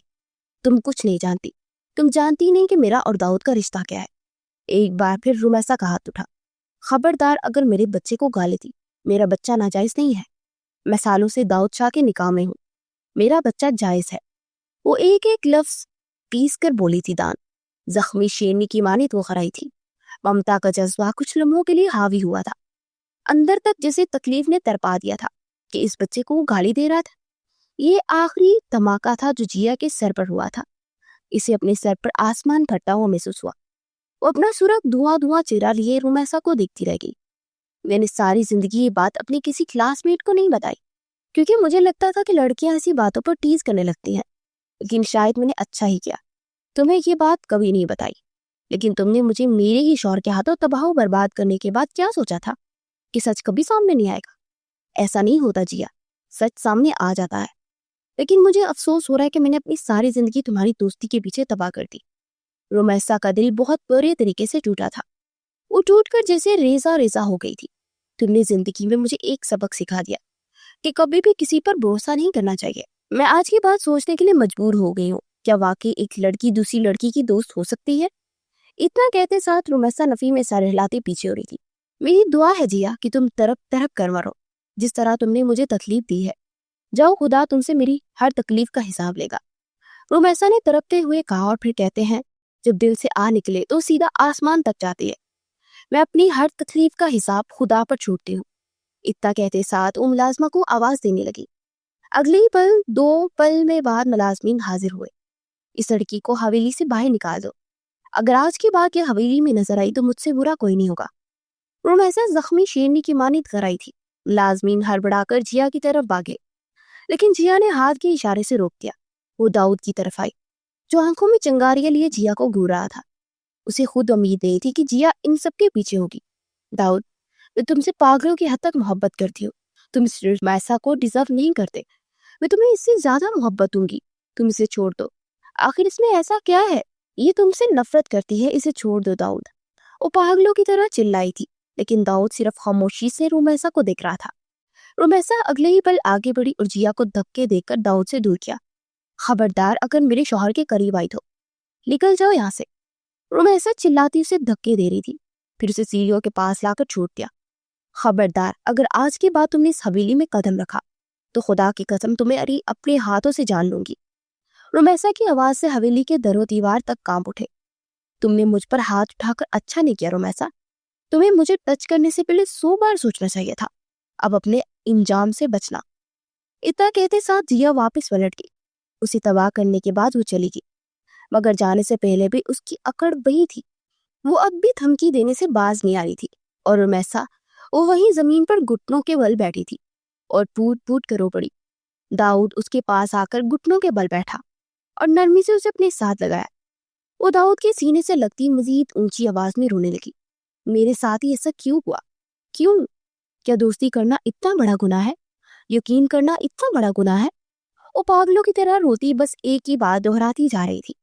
تم کچھ نہیں جانتی۔ تم جانتی نہیں کہ میرا اور داؤد کا رشتہ کیا ہے۔ ایک بار پھر رومیسا کا ہاتھ اٹھا۔ خبردار اگر میرے بچے کو گالی دی، میرا بچہ ناجائز نہیں ہے۔ میں سالوں سے داؤد شاہ کے نکاح میں ہوں، میرا بچہ جائز ہے۔ وہ ایک ایک لفظ پیس کر بولی تھی دان، زخمی شیرنی کی مانند وہ خرائی تھی۔ ممتا کا جذبہ کچھ لمحوں کے لیے حاوی ہوا تھا۔ اندر تک جیسے تکلیف نے تڑپا دیا تھا کہ اس بچے کو وہ گالی دے رہا تھا۔ یہ آخری دھماکہ تھا جو جیا کے سر پر ہوا تھا۔ اسے اپنے سر پر آسمان پھٹتا ہوا محسوس ہوا۔ وہ اپنا سرخ دھواں چہرہ لیے رومیسا کو دیکھتی رہ گئی۔ میں نے ساری زندگی یہ بات اپنی کسی کلاس میٹ کو نہیں بتائی، کیونکہ مجھے لگتا تھا کہ لڑکیاں ایسی باتوں پر ٹیز کرنے لگتی ہیں، لیکن شاید میں نے اچھا ہی کیا۔ تمہیں یہ بات کبھی نہیں بتائی، لیکن تم نے مجھے میرے ہی شوہر کے ہاتھوں تباہ و برباد کرنے کے بعد کیا سوچا تھا کہ سچ کبھی سامنے نہیں آئے گا؟ ایسا نہیں ہوتا جیا، سچ سامنے آ جاتا ہے۔ لیکن مجھے افسوس ہو رہا ہے کہ میں نے اپنی ساری زندگی تمہاری دوستی کے پیچھے تباہ کر دی۔ رومیسا کا دل بہت برے طریقے سے ٹوٹا تھا۔ وہ ٹوٹ کر جیسے ریزہ ریزہ ہو گئی تھی۔ تم نے زندگی میں مجھے ایک سبق سکھا دیا کہ کبھی بھی کسی پر بھروسہ نہیں کرنا چاہیے۔ میں آج کی بات سوچنے کے لیے مجبور ہو گئی ہوں، کیا واقعی ایک لڑکی دوسری لڑکی کی دوست ہو سکتی ہے؟ اتنا کہتے ساتھ رومیسا نفی میں سر ہلاتے پیچھے ہو رہی تھی۔ میری دعا ہے جیا کہ تم تڑپ تڑپ کر مرو جس طرح تم نے مجھے تکلیف دی ہے۔ جاؤ، خدا تم سے میری ہر تکلیف کا حساب لے گا۔ رومیسا نے تڑپتے ہوئے کہا، اور پھر کہتے ہیں جب دل سے آ نکلے تو سیدھا آسمان تک جاتی ہے۔ میں اپنی ہر تکلیف کا حساب خدا پر چھوڑتی ہوں۔ اتنا کہتے ساتھ وہ ملازمہ کو آواز دینے لگی۔ اگلی پل 2 پل میں بعد ملازمین حاضر ہوئے۔ اس لڑکی کو حویلی سے باہر نکال دو۔ اگر آج کے بعد یہ حویلی میں نظر آئی تو مجھ سے برا کوئی نہیں ہوگا۔ رومیسا زخمی شیرنی کی مانند کرائی تھی۔ ملازمین ہڑبڑا کر جیا کی طرف بھاگے، لیکن جیا نے ہاتھ کے اشارے سے روک دیا۔ وہ داؤد کی طرف آئی جو آنکھوں میں چنگاریاں لیے جیا کو گھور رہا تھا۔ اسے خود امید نہیں تھی کہ جیا ان سب کے پیچھے ہوگی۔ داؤد، میں تم سے پاگلوں کی حد تک محبت کرتی ہوں۔ تم اس رومیسا کو ڈیزرو نہیں کرتے۔ میں تمہیں اس سے زیادہ محبت دوں گی۔ تم اسے چھوڑ دو۔ آخر اس میں ایسا کیا ہے؟ یہ تم سے نفرت کرتی ہے، اسے چھوڑ دو داؤد۔ وہ پاگلوں کی طرح چلائی تھی، لیکن داؤد صرف خاموشی سے رومیسا کو دیکھ رہا تھا۔ رومیسا اگلے ہی پل آگے بڑھی اور جیا کو دھکے دے کر داؤد سے دور کیا۔ خبردار اگر میرے شوہر کے قریب آئی تو نکل جاؤ یہاں سے۔ رومیسا چلاتی اسے دھکے دے رہی تھی، پھر اسے سیڑھیوں کے پاس لا کر چھوڑ دیا۔ خبردار اگر آج کے بعد تم نے اس حویلی میں قدم رکھا تو خدا کی قسم تمہیں اپنے ہاتھوں سے جان لوں گی۔ رومیسا کی آواز سے حویلی کے در و دیوار تک کانپ اٹھے۔ تم نے مجھ پر ہاتھ اٹھا کر اچھا نہیں کیا رومیسا۔ تمہیں مجھے ٹچ کرنے سے پہلے 100 بار سوچنا چاہیے تھا۔ اب اپنے انجام سے بچنا۔ اتنا کہتے ساتھ جیا واپس پلٹ گئی۔ اسے تباہ کرنے کے بعد وہ چلی گئی، مگر جانے سے پہلے بھی اس کی اکڑ وہی تھی۔ وہ اب بھی دھمکی دینے سے باز نہیں آ رہی تھی، اور رومیسا وہ وہیں زمین پر گھٹنوں کے بل بیٹھی تھی اور پوٹ پوٹ کر رو پڑی۔ داؤد اس کے پاس آ کر گھٹنوں کے بل بیٹھا اور نرمی سے اسے اپنے ساتھ لگایا۔ وہ داؤد کے سینے سے لگتی مزید اونچی آواز میں رونے لگی۔ میرے ساتھ ہی ایسا کیوں ہوا؟ کیوں؟ کیا دوستی کرنا اتنا بڑا گناہ ہے؟ یقین کرنا اتنا بڑا گناہ ہے؟ وہ پاگلوں کی طرح روتی بس ایک ہی بات دہراتی جا رہی تھی،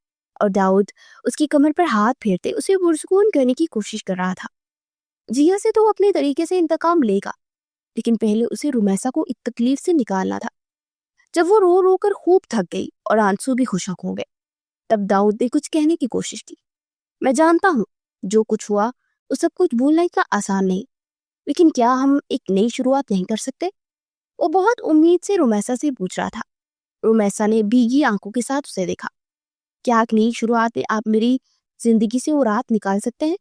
اور داؤد اس کی کمر پر ہاتھ پھیرتے اسے پرسکون کرنے کی کوشش کر رہا تھا۔ جیا سے تو وہ اپنے طریقے سے انتقام لے گا، لیکن پہلے اسے رومیسا کو اس تکلیف سے نکالنا تھا۔ جب وہ رو رو کر خوب تھک گئی اور آنسو بھی خشک ہو گئے، تب داؤد نے کچھ کہنے کی کوشش کی۔ میں جانتا ہوں جو کچھ ہوا وہ سب کچھ بھولنا اتنا آسان نہیں، لیکن کیا ہم ایک نئی شروعات نہیں کر سکتے؟ وہ بہت امید سے رومیسا سے پوچھ رہا تھا۔ رومیسا نے بھیگی آنکھوں کے ساتھ اسے دیکھا۔ کیا ایک نئی شروعات میں آپ میری زندگی سے وہ رات نکال سکتے ہیں؟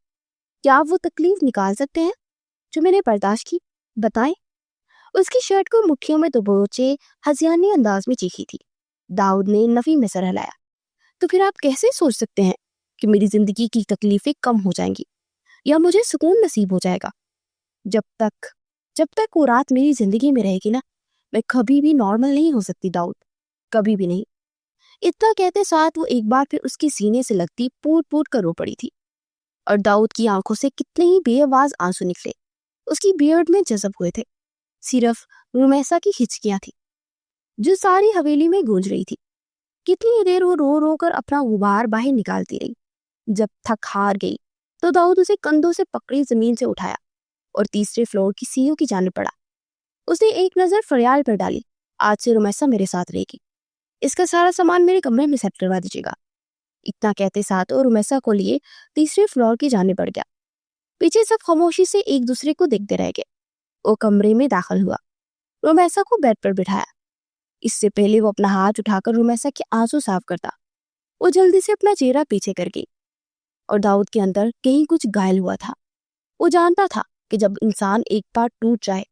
کیا وہ تکلیف نکال سکتے ہیں جو میں نے برداشت کی؟ بتائیں۔ اس کی شرٹ کو مٹھیوں میں دبوچے ہسیانی انداز میں چیخی تھی۔ داؤد نے نفی میں سر ہلایا۔ تو پھر آپ کیسے سوچ سکتے ہیں کہ میری زندگی کی تکلیفیں کم ہو جائیں گی یا مجھے سکون نصیب ہو جائے گا؟ جب تک وہ رات میری زندگی میں رہے گی نا، میں کبھی بھی نارمل نہیں ہو سکتی داؤد، کبھی بھی نہیں۔ اتنا کہتے ساتھ وہ ایک بار پھر اس کی سینے سے لگتی پوٹ پوٹ کر رو پڑی تھی، اور داؤد کی آنکھوں سے کتنے ہی بے آواز آنسو نکلے اس کی بیئرڈ میں جذب ہوئے تھے۔ صرف رمیسا کی ہچکیاں تھی جو ساری حویلی میں گونج رہی تھی۔ کتنی دیر وہ رو رو کر اپنا غبار باہر نکالتی رہی۔ جب تھک ہار گئی تو داؤد اسے کندھوں سے پکڑی زمین سے اٹھایا اور تیسرے فلور کی سیڑھیوں کی جانب پڑا۔ اس نے ایک نظر فریال پر ڈالی۔ آج سے رمیسا میرے ساتھ رہے گی، اس کا سارا سامان میرے کمرے میں سیٹ کروا دیجیے گا۔ اتنا کہتے ساتھ وہ رمیسا کو لیے تیسرے فلور کی جانب بڑھ گیا۔ پیچھے سب خاموشی سے ایک دوسرے کو دیکھتے رہ گئے۔ وہ کمرے میں داخل ہوا، رمیسا کو بیڈ پر بٹھایا۔ اس سے پہلے وہ اپنا ہاتھ اٹھا کر رمیسا کے آنسو صاف کرتا، وہ جلدی سے اپنا چہرہ پیچھے کر گئی، اور داؤد کے اندر کہیں کچھ گائل ہوا تھا۔ وہ جانتا تھا کہ جب انسان ایک بار ٹوٹ جائے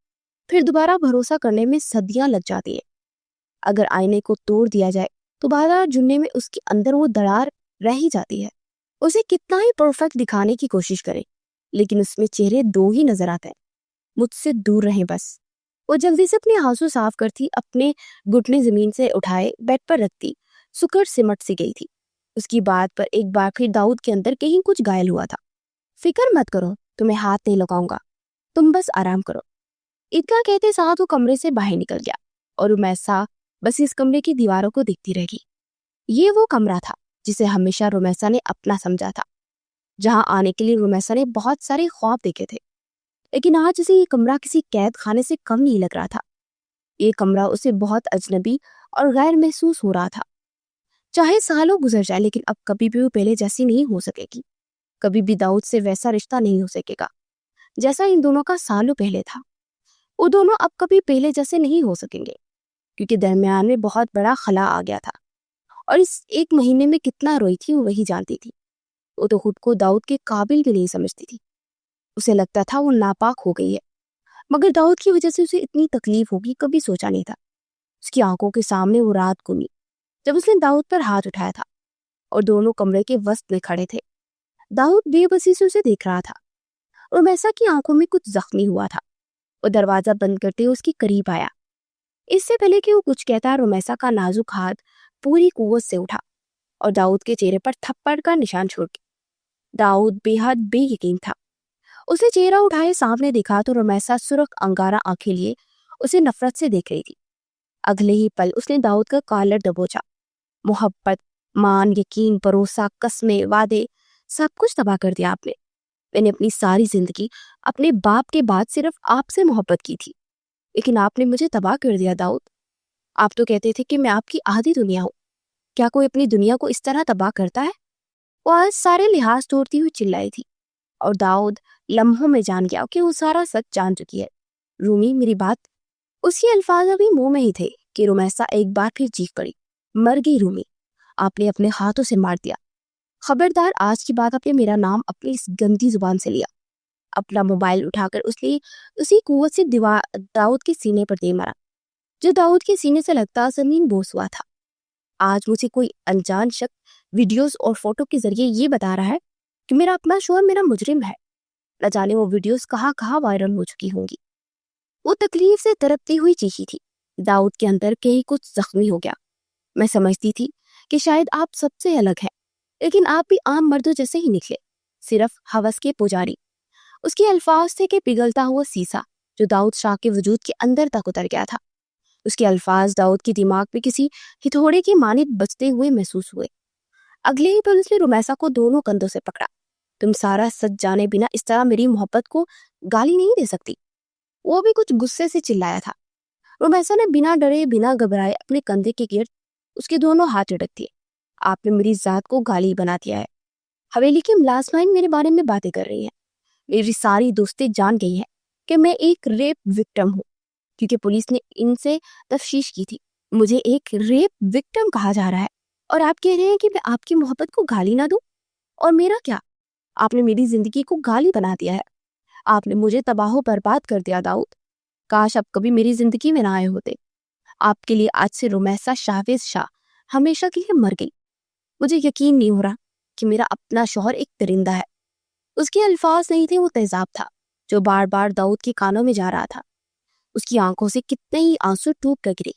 پھر دوبارہ بھروسہ کرنے میں صدیاں لگ جاتی ہے۔ اگر آئینے کو توڑ دیا جائے تو بازار جننے میں اس کے اندر وہ دراڑ رہ ہی جاتی ہے۔ اسے کتنا ہی پرفیکٹ دکھانے کی کوشش کرے لیکن اس میں چہرے دو ہی نظر آتے ہیں۔ مجھ سے دور رہیں بس۔ وہ جلدی سے اپنے آنسو صاف کرتی، اپنے گھٹنے زمین سے اٹھائے بیڈ پر رکھتی، سکڑ سمٹ سی گئی تھی۔ اس کی بات پر ایک بار پھر داؤد کے اندر کہیں کچھ گائل ہوا تھا۔ فکر مت کرو، تمہیں ہاتھ نہیں لگاؤں گا، تم بس آرام کرو۔ اتنا کہتے ساتھ وہ کمرے سے باہر نکل گیا، اور رمیسا بس اس کمرے کی دیواروں کو دیکھتی رہ گئی۔ یہ وہ کمرہ تھا جسے ہمیشہ رمیسا نے اپنا سمجھا تھا، جہاں آنے کے لیے رمیسا نے بہت سارے خواب دیکھے تھے، لیکن آج اسے یہ کمرہ کسی قید خانے سے کم نہیں لگ رہا تھا۔ یہ کمرہ اسے بہت اجنبی اور غیر محسوس ہو رہا تھا۔ چاہے سالوں گزر جائے لیکن اب کبھی بھی وہ پہلے جیسی نہیں ہو سکے گی، کبھی بھی داؤد سے ویسا رشتہ نہیں ہو سکے گا جیسا ان دونوں کا سالوں پہلے تھا۔ وہ دونوں اب کبھی پہلے جیسے نہیں ہو سکیں گے کیونکہ درمیان میں بہت بڑا خلا آ گیا تھا، اور اس ایک مہینے میں کتنا روئی تھی وہ وہی جانتی تھی۔ وہ تو خود کو داؤد کے قابل بھی نہیں سمجھتی تھی۔ اسے لگتا تھا وہ ناپاک ہو گئی ہے، مگر داؤد کی وجہ سے اسے اتنی تکلیف ہوگی کبھی سوچا نہیں تھا۔ اس کی آنکھوں کے سامنے وہ رات گمی جب اس نے داؤد پر ہاتھ اٹھایا تھا، اور دونوں کمرے کے وسط میں کھڑے تھے۔ داؤد بے بسی سے اسے دیکھ رہا تھا، اور رمیسا کی آنکھوں میں کچھ زخمی ہوا تھا۔ وہ دروازہ بند کرتے اس کی قریب آیا۔ اس سے پہلے کہ وہ کچھ کہتا، رمیسا کا نازک ہاتھ پوری قوت سے اٹھا اور داؤد کے چہرے پر تھپڑ کا نشان چھوڑ گیا۔ داؤد بے حد بے یقین تھا۔ اسے چہرہ اٹھائے سامنے دیکھا تو رمیسا سرخ انگارہ آنکھیں لیے اسے نفرت سے دیکھ رہی تھی۔ اگلے ہی پل اس نے داؤد کا کالر دبوچا۔ محبت، مان، یقین، بھروسہ، قسمیں، وعدے، سب کچھ تباہ کر دیا آپ نے۔ میں نے اپنی ساری زندگی اپنے باپ کے بعد صرف آپ سے محبت کی تھی، لیکن آپ نے مجھے تباہ کر دیا داؤد۔ آپ تو کہتے تھے کہ میں آپ کی آدھی دنیا ہوں، کیا کوئی اپنی دنیا کو اس طرح تباہ کرتا ہے؟ وہ آج سارے لحاظ توڑتی ہوئی چلائی تھی، اور داؤد لمحوں میں جان گیا کہ وہ سارا سچ جان چکی ہے۔ رومی، میری بات۔ اس کے الفاظ ابھی منہ میں ہی تھے کہ رمیسا ایک بار پھر چیخ پڑی، مر گئی رومی، آپ نے اپنے ہاتھوں سے مار دیا۔ خبردار، آج کی بات آپ نے میرا نام اپنی اس گندی زبان سے لیا۔ اپنا موبائل اٹھا کر اس نے اسی قوت سے داؤد کے سینے پر دے مارا جو داؤد کے سینے سے لگتا زمین بوس ہوا تھا۔ آج مجھے کوئی انجان شخص ویڈیوز اور فوٹو کے ذریعے یہ بتا رہا ہے کہ میرا اپنا شوہر میرا مجرم ہے۔ نہ جانے وہ ویڈیوز کہاں کہاں وائرل ہو چکی ہوں گی۔ وہ تکلیف سے تڑپتی ہوئی چیخی تھی۔ داؤد کے اندر کہیں کچھ زخمی ہو گیا۔ میں سمجھتی تھی کہ شاید آپ سب سے الگ ہیں، لیکن آپ بھی عام مردوں جیسے ہی نکلے، صرف ہوس کے پجاری۔ اس کے الفاظ تھے کہ پگھلتا ہوا سیسا جو داؤد شاہ کے وجود کے اندر تک اتر گیا تھا۔ اس کے الفاظ داؤد کی دماغ پہ کسی ہتھوڑے کی مانند بجتے ہوئے محسوس ہوئے۔ اگلے ہی پل اس نے رمیسا کو دونوں کندھوں سے پکڑا۔ تم سارا سچ جانے بنا اس طرح میری محبت کو گالی نہیں دے سکتی۔ وہ بھی کچھ غصے سے چلایا تھا۔ رمیسا نے بنا ڈرے بنا گھبرائے اپنے کندھے کے گرد اس کے دونوں ہاتھ جھٹک دیے۔ آپ نے میری ذات کو گالی بنا دیا ہے۔ حویلی کے ملازمین میرے بارے میں باتیں کر رہی ہیں۔ میری ساری دوستیں جان گئی ہیں کہ میں ایک ریپ وکٹم ہوں، کیونکہ پولیس نے ان سے تفتیش کی تھی۔ مجھے ایک ریپ وکٹم کہا جا رہا ہے، اور آپ کہہ رہے ہیں کہ میں آپ کی محبت کو گالی نہ دوں؟ اور میرا کیا؟ آپ نے میری زندگی کو گالی بنا دیا ہے. آپ نے مجھے تباہ و برباد کر دیا داؤد. کاش آپ کبھی میری زندگی میں نہ آئے ہوتے. آپ کے لیے آج سے رومیسا شاویز شاہ ہمیشہ کے لیے مر گئی. مجھے یقین نہیں ہو رہا کہ میرا اپنا شوہر ایک درندہ ہے. اس کے الفاظ نہیں تھے، وہ تیزاب تھا جو بار بار داؤد کے کانوں میں جا رہا تھا. اس کی آنکھوں سے کتنے ہی آنسو ٹوٹ کر گرے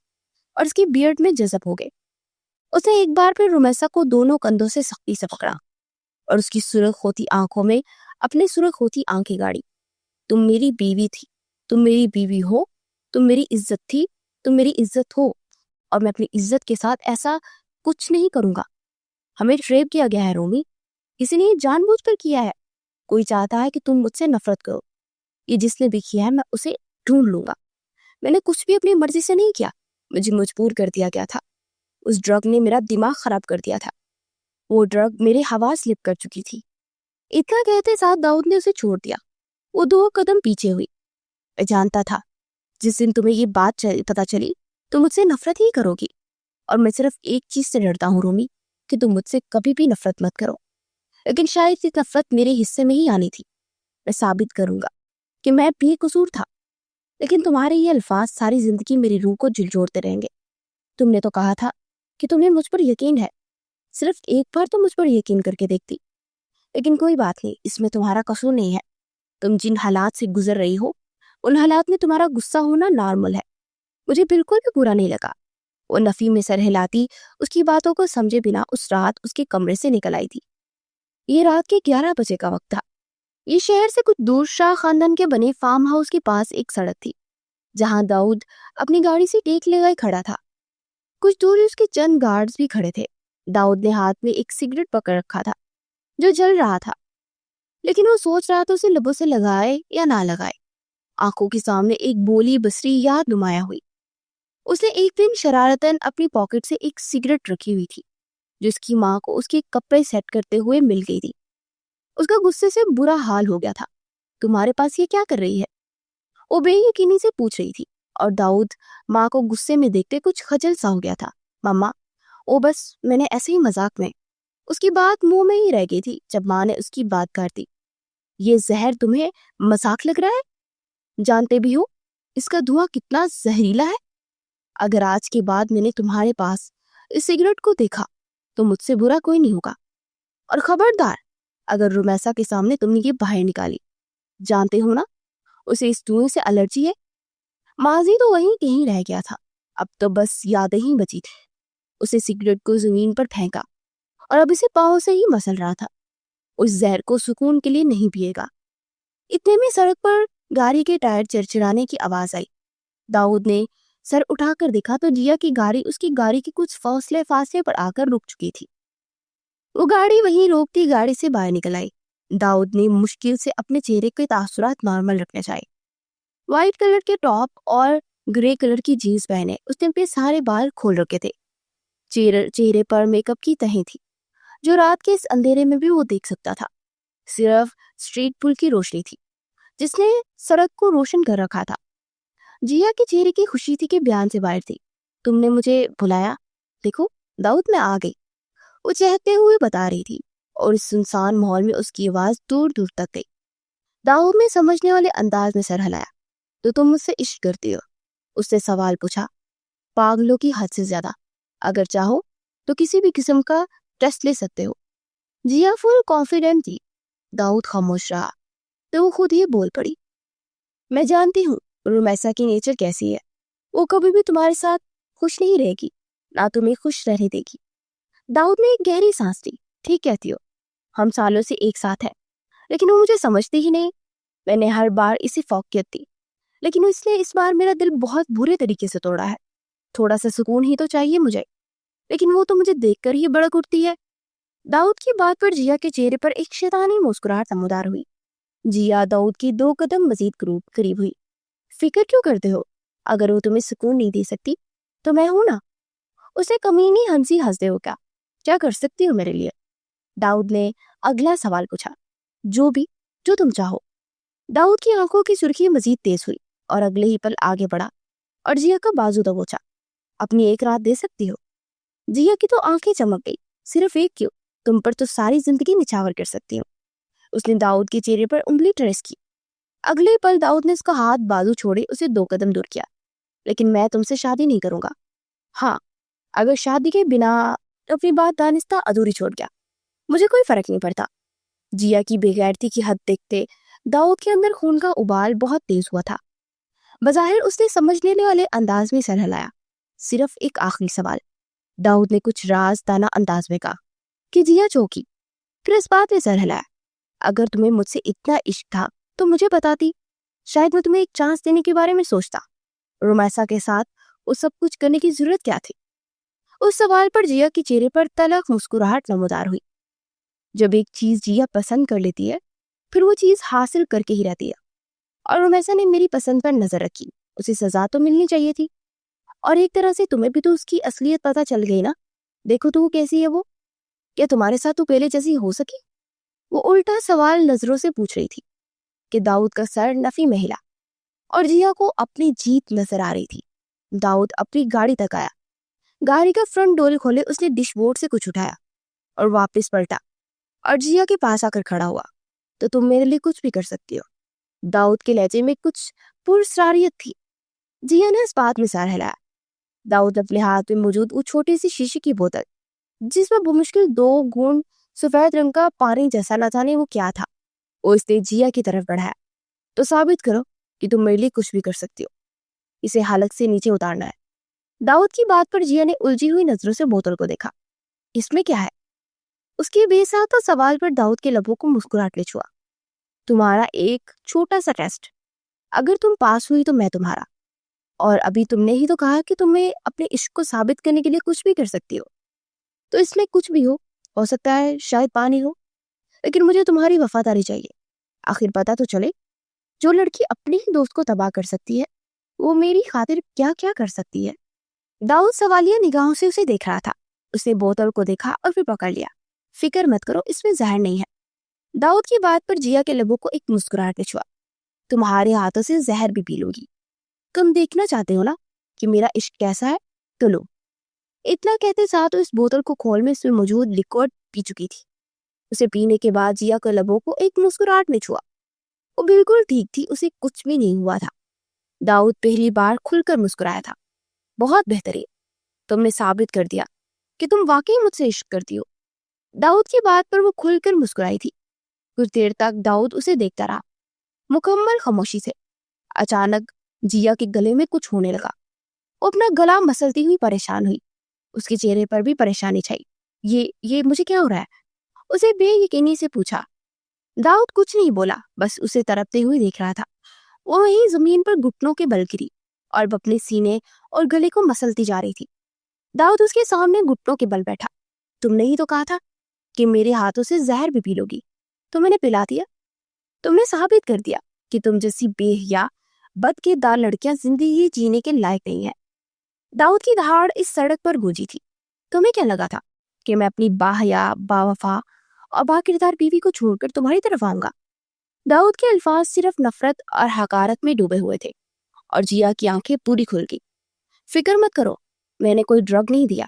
اور اس کی بیئرڈ میں جذب ہو گئے. اس نے ایک بار پھر رومیسا کو دونوں کندھوں سے سختی سے پکڑا اور اس کی سرخ ہوتی آنکھوں میں اپنی سرخ ہوتی آنکھیں گاڑی. تم میری بیوی تھی، تم میری بیوی ہو، تم میری عزت تھی، تم میری عزت ہو، اور میں اپنی عزت کے ساتھ ایسا کچھ نہیں کروں گا. ہمیں ٹریپ کیا گیا ہے رومی، کسی نے یہ جان بوجھ کر کیا ہے. کوئی چاہتا ہے کہ تم مجھ سے نفرت کرو. یہ جس نے بھی کیا ہے میں اسے ڈھونڈ لوں گا. میں نے کچھ بھی اپنی مرضی سے نہیں کیا، مجھے مجبور کر دیا گیا تھا. اس ڈرگ نے میرا دماغ خراب کر دیا تھا. وہ ڈرگ میرے حواس سلپ کر چکی تھی. اتنا کہتے ساتھ داؤد نے اسے چھوڑ دیا. وہ 2 قدم پیچھے ہوئی. میں جانتا تھا جس دن تمہیں یہ بات پتا چلی تو مجھ سے نفرت ہی کرو گی، اور میں صرف ایک چیز سے ڈرتا ہوں رومی، کہ تم مجھ سے کبھی بھی نفرت مت کرو. لیکن شاید یہ نفرت میرے حصے میں ہی آنی تھی. میں ثابت کروں گا کہ میں بے قصور تھا. لیکن تمہارے یہ الفاظ ساری زندگی میری روح کو جھنجھوڑتے رہیں گے. تم نے تو کہا تھا کہ تمہیں مجھ پر یقین ہے، صرف ایک بار تو مجھ پر یقین کر کے دیکھتی. لیکن کوئی بات نہیں، اس میں تمہارا قصور نہیں ہے. تم جن حالات سے گزر رہی ہو ان حالات میں تمہارا غصہ ہونا نارمل ہے. مجھے بالکل بھی برا نہیں لگا. وہ نفی میں سر ہلاتی اس کی باتوں کو سمجھے بنا اس رات اس کے کمرے سے نکل آئی تھی. یہ رات کے 11 بجے کا وقت تھا. یہ شہر سے کچھ دور شاہ خاندان کے بنے فارم ہاؤس کے پاس ایک سڑک تھی جہاں داؤد اپنی گاڑی سے ٹیک لگائے کھڑا تھا. کچھ دور اس کے چند گارڈز بھی کھڑے تھے. داؤد نے ہاتھ میں ایک سگریٹ پکڑ رکھا تھا جو جل رہا تھا، لیکن وہ سوچ رہا تھا اسے لبوں سے لگائے یا نہ لگائے. آنکھوں کے سامنے ایک بولی بسری یاد نمایاں ہوئی. اس نے ایک دن شرارتاً اپنی پاکٹ سے ایک سگریٹ رکھی ہوئی تھی جو اس کی ماں کو اس کے کپڑے سیٹ کرتے ہوئے مل گئی تھی. اس کا غصے سے برا حال ہو گیا تھا. تمہارے پاس یہ کیا کر رہی ہے؟ وہ بے یقینی سے پوچھ رہی تھی، اور داؤد ماں کو غصے میں دیکھتے کچھ خجل سا ہو گیا تھا. ماما، وہ بس میں نے ایسے ہی مذاق میں. اس کی بات منہ میں ہی رہ گئی تھی جب ماں نے اس کی بات کاٹ دی. یہ زہر تمہیں مذاق لگ رہا ہے؟ جانتے بھی ہو اس کا دھواں کتنا زہریلا ہے. اگر آج کے بعد میں نے تمہارے پاس اس سگریٹ کو دیکھا تو مجھ سے برا کوئی نہیں ہوگا. اور خبردار اگر رومیسا کے سامنے تم نے یہ باہر نکالی. جانتے ہو نا اسے اس دھوئیں سے الرجی ہے. ماضی تو وہیں کہیں رہ گیا تھا، اب تو بس یادیں ہی بچی تھی. اسے سگریٹ کو زمین پر پھینکا اور اب اسے پاؤں سے ہی مسل رہا تھا. اس زہر کو سکون کے لیے نہیں پیے گا. اتنے میں سڑک پر گاڑی کے ٹائر چرچرانے کی آواز آئی. داؤد نے سر اٹھا کر دیکھا تو جیا کی گاڑی اس کی گاڑی کے کچھ فاصلے پر آ کر رک چکی تھی. وہ گاڑی وہیں روکتی گاڑی سے باہر نکل آئی. داؤد نے مشکل سے اپنے چہرے کے تاثرات نارمل رکھنے چاہے. وائٹ کلر کے ٹاپ اور گرے کلر کی جینس پہنے اس نے اپنے سارے بال کھول رکھے تھے. چہرے پر میک اپ کی تہیں تھی جو رات کے اس اندھیرے میں بھی وہ دیکھ سکتا تھا. صرف اسٹریٹ پل کی روشنی تھی جس نے سڑک کو روشن کر رکھا تھا. جیا کے چہرے کی خوشی تھی کہ بیان سے باہر تھی. تم نے مجھے بلایا؟ دیکھو داؤد میں آ گئی، وہ چہکتے ہوئے بتا رہی تھی، اور اس سنسان ماحول میں اس کی آواز دور دور تک گئی. داؤد نے سمجھنے والے انداز میں سر ہلایا. تو تم مجھ سے عشق کرتی ہو؟ اس نے سوال پوچھا. پاگلوں کی حد سے زیادہ. اگر چاہو تو کسی بھی قسم کا ٹیسٹ لے سکتے ہو. جیا فل کانفیڈنٹ تھی. داؤد خاموش رہا تو وہ خود ہی بول پڑی. میں جانتی ہوں رومیسا کی نیچر کیسی ہے. وہ کبھی بھی تمہارے ساتھ خوش نہیں رہے گی، نہ تمہیں خوش رہنے دے گی. داؤد نے ایک گہری سانس لی. ٹھیک کہتی ہو، ہم سالوں سے ایک ساتھ ہیں، لیکن وہ مجھے سمجھتی ہی نہیں. میں نے ہر بار اسے فوقیت دی، لیکن اس نے اس بار میرا دل بہت برے طریقے سے توڑا ہے. تھوڑا سا سکون ہی تو چاہیے مجھے، لیکن وہ تو مجھے دیکھ کر ہی بڑک اٹھتی ہے. داؤد کی بات پر جیا کے چہرے پر ایک شیطانی مسکراہٹ نمودار ہوئی. جیا داؤد کی 2 قدم مزید قریب ہوئی. فکر کیوں کرتے ہو؟ اگر وہ تمہیں سکون نہیں دے سکتی تو میں ہوں نا. اسے کمینی ہنسی ہنستے ہو کیا کر سکتی ہو میرے لیے؟ داؤد نے اگلا سوال پوچھا. جو تم چاہو. داؤد کی آنکھوں کی سرخی مزید تیز ہوئی اور اگلے ہی پل آگے بڑھا اور جیا کا بازو دبوچا. اپنی ایک رات دے سکتی ہو؟ جیا کی تو آنکھیں چمک گئی. صرف ایک کیوں، تم پر تو ساری زندگی نچھاور کر سکتی ہوں۔ اس نے داؤد کے چہرے پر انگلی ٹریس کی۔ اگلے پل داؤد نے اس کا ہاتھ بازو چھوڑے اسے 2 قدم دور کیا۔ لیکن میں تم سے شادی نہیں کروں گا۔ ہاں، اگر شادی کے بنا اپنی بات دانستہ ادھوری چھوڑ گیا، مجھے کوئی فرق نہیں پڑتا۔ جیا کی بے غیرتی کی حد دیکھتے داؤد کے اندر خون کا ابال بہت تیز ہوا تھا۔ بظاہر اس نے سمجھ لینے والے انداز میں سر ہلایا۔ صرف ایک آخری سوال، داؤد نے کچھ راز دانا انداز میں کہا کہ جیا چوکی، پھر اس بات میں سر ہلایا۔ اگر تمہیں مجھ سے اتنا عشق تھا تو مجھے بتاتی، شاید میں تمہیں ایک چانس دینے کے بارے میں سوچتا۔ رومیسا کے ساتھ وہ سب کچھ کرنے کی ضرورت کیا تھی؟ اس سوال پر جیا کے چہرے پر تلخ مسکراہٹ نمودار ہوئی۔ جب ایک چیز جیا پسند کر لیتی ہے پھر وہ چیز حاصل کر کے ہی رہتی ہے، اور رومیسا نے میری پسند پر نظر رکھی، اسے سزا تو ملنی چاہیے تھی، اور ایک طرح سے تمہیں بھی تو اس کی اصلیت پتہ چل گئی نا۔ دیکھو تو وہ کیسی ہے، وہ کیا تمہارے ساتھ وہ پہلے جیسی ہو سکی؟ وہ الٹا سوال نظروں سے پوچھ رہی تھی کہ داؤد کا سر نفی میں ہلا اور جیا کو اپنی جیت نظر آ رہی تھی۔ داؤد اپنی گاڑی تک آیا، گاڑی کا فرنٹ ڈور کھولے اس نے ڈش بورڈ سے کچھ اٹھایا اور واپس پلٹا اور جیا کے پاس آ کر کھڑا ہوا۔ تو تم میرے لیے کچھ بھی کر سکتی ہو۔ داؤد کے لہجے میں کچھ پراسراریت تھی۔ جیا نے اس بات میں سر ہلایا۔ داؤد اپنے ہاتھ میں موجود وہ چھوٹی سی شیشے کی بوتل جس میں بمشکل 2 گھونٹ سفید رنگ کا پانی جیسا نہ جانے وہ کیا تھا، وہ اس نے جیا کی طرف بڑھایا۔ تو ثابت کرو کہ تم میرے لیے کچھ بھی کر سکتی ہو، اسے حلق سے نیچے اتارنا ہے۔ داؤد کی بات پر جیا نے الجھی ہوئی نظروں سے بوتل کو دیکھا۔ اس میں کیا ہے؟ اس کے بے ساختہ سوال پر داؤد کے لبوں کو مسکراہٹ نے چھوا۔ تمہارا ایک چھوٹا سا ٹیسٹ، اگر تم پاس ہوئی تو میں تمہارا، اور ابھی تم نے ہی تو کہا کہ تمہیں اپنے عشق کو ثابت کرنے کے لیے کچھ بھی کر سکتی ہو، تو اس میں کچھ بھی ہو سکتا ہے شاید پانی ہو، لیکن مجھے تمہاری وفاداری چاہیے۔ آخر پتہ تو چلے، جو لڑکی اپنے ہی دوست کو تباہ کر سکتی ہے وہ میری خاطر کیا کیا کر سکتی ہے۔ داؤد سوالیہ نگاہوں سے اسے دیکھ رہا تھا۔ اس نے بوتل کو دیکھا اور پھر پکڑ لیا۔ فکر مت کرو، اس میں زہر نہیں ہے۔ داؤد کی بات پر جیا کے لبوں کو ایک مسکراہٹ نے چھوا۔ تمہارے ہاتھوں سے زہر بھی پی لوں گی۔ تم دیکھنا چاہتے ہو نا کہ میرا عشق کیسا ہے، تو لو۔ اتنا کہتے ساتھ اس بوتل کو کھول میں اس میں موجود لیکوئڈ پی چکی تھی۔ اسے پینے کے بعد جیا کے لبوں کو ایک مسکراہٹ نے چھوا۔ وہ بالکل ٹھیک تھی، اسے کچھ بھی نہیں ہوا تھا۔ داؤد پہلی بار کھل کر مسکرایا تھا۔ بہت بہترین، تم نے ثابت کر دیا کہ تم واقعی مجھ سے عشق کرتی ہو۔ داؤد کی بات پر وہ کھل کر مسکرائی تھی۔ کچھ دیر تک داؤد اسے دیکھتا رہا، مکمل خاموشی سے۔ اچانک جیا کے گلے میں کچھ ہونے لگا۔ وہ اپنا گلا مسلتی ہوئی پریشان ہوئی۔ اس کے چہرے پر بھی پریشانی چھائی۔ یہ مجھے کیا ہو رہا ہے؟ اسے بے یقینی سے پوچھا۔ داؤد کچھ نہیں بولا، بس اسے تڑپتے ہوئے دیکھ رہا تھا۔ وہ وہیں زمین پر گھٹنوں کے بل گری اور اپنے سینے اور گلے کو مسلتی جا رہی تھی۔ داؤد اس کے سامنے گھٹنوں کے بل بیٹھا۔ تم نے ہی تو کہا تھا کہ میرے ہاتھوں سے زہر بھی پی لو گی، تو میں نے پلا دیا۔ تم نے ثابت کر دیا کہ تم جیسی بے حیا بد کردار لڑکیاں زندگی جینے کے لائق نہیں ہیں۔ داؤد کی دہاڑ اس سڑک پر گونجی تھی۔ تمہیں کیا لگا تھا کہ میں اپنی باحیا، باوفا اور با کردار بیوی کو چھوڑ کر تمہاری طرف آؤں گا؟ داؤد کے الفاظ صرف نفرت اور حقارت میں ڈوبے ہوئے تھے، اور جیا کی آنکھیں پوری کھل گئی۔ فکر مت کرو، میں نے کوئی ڈرگ نہیں دیا،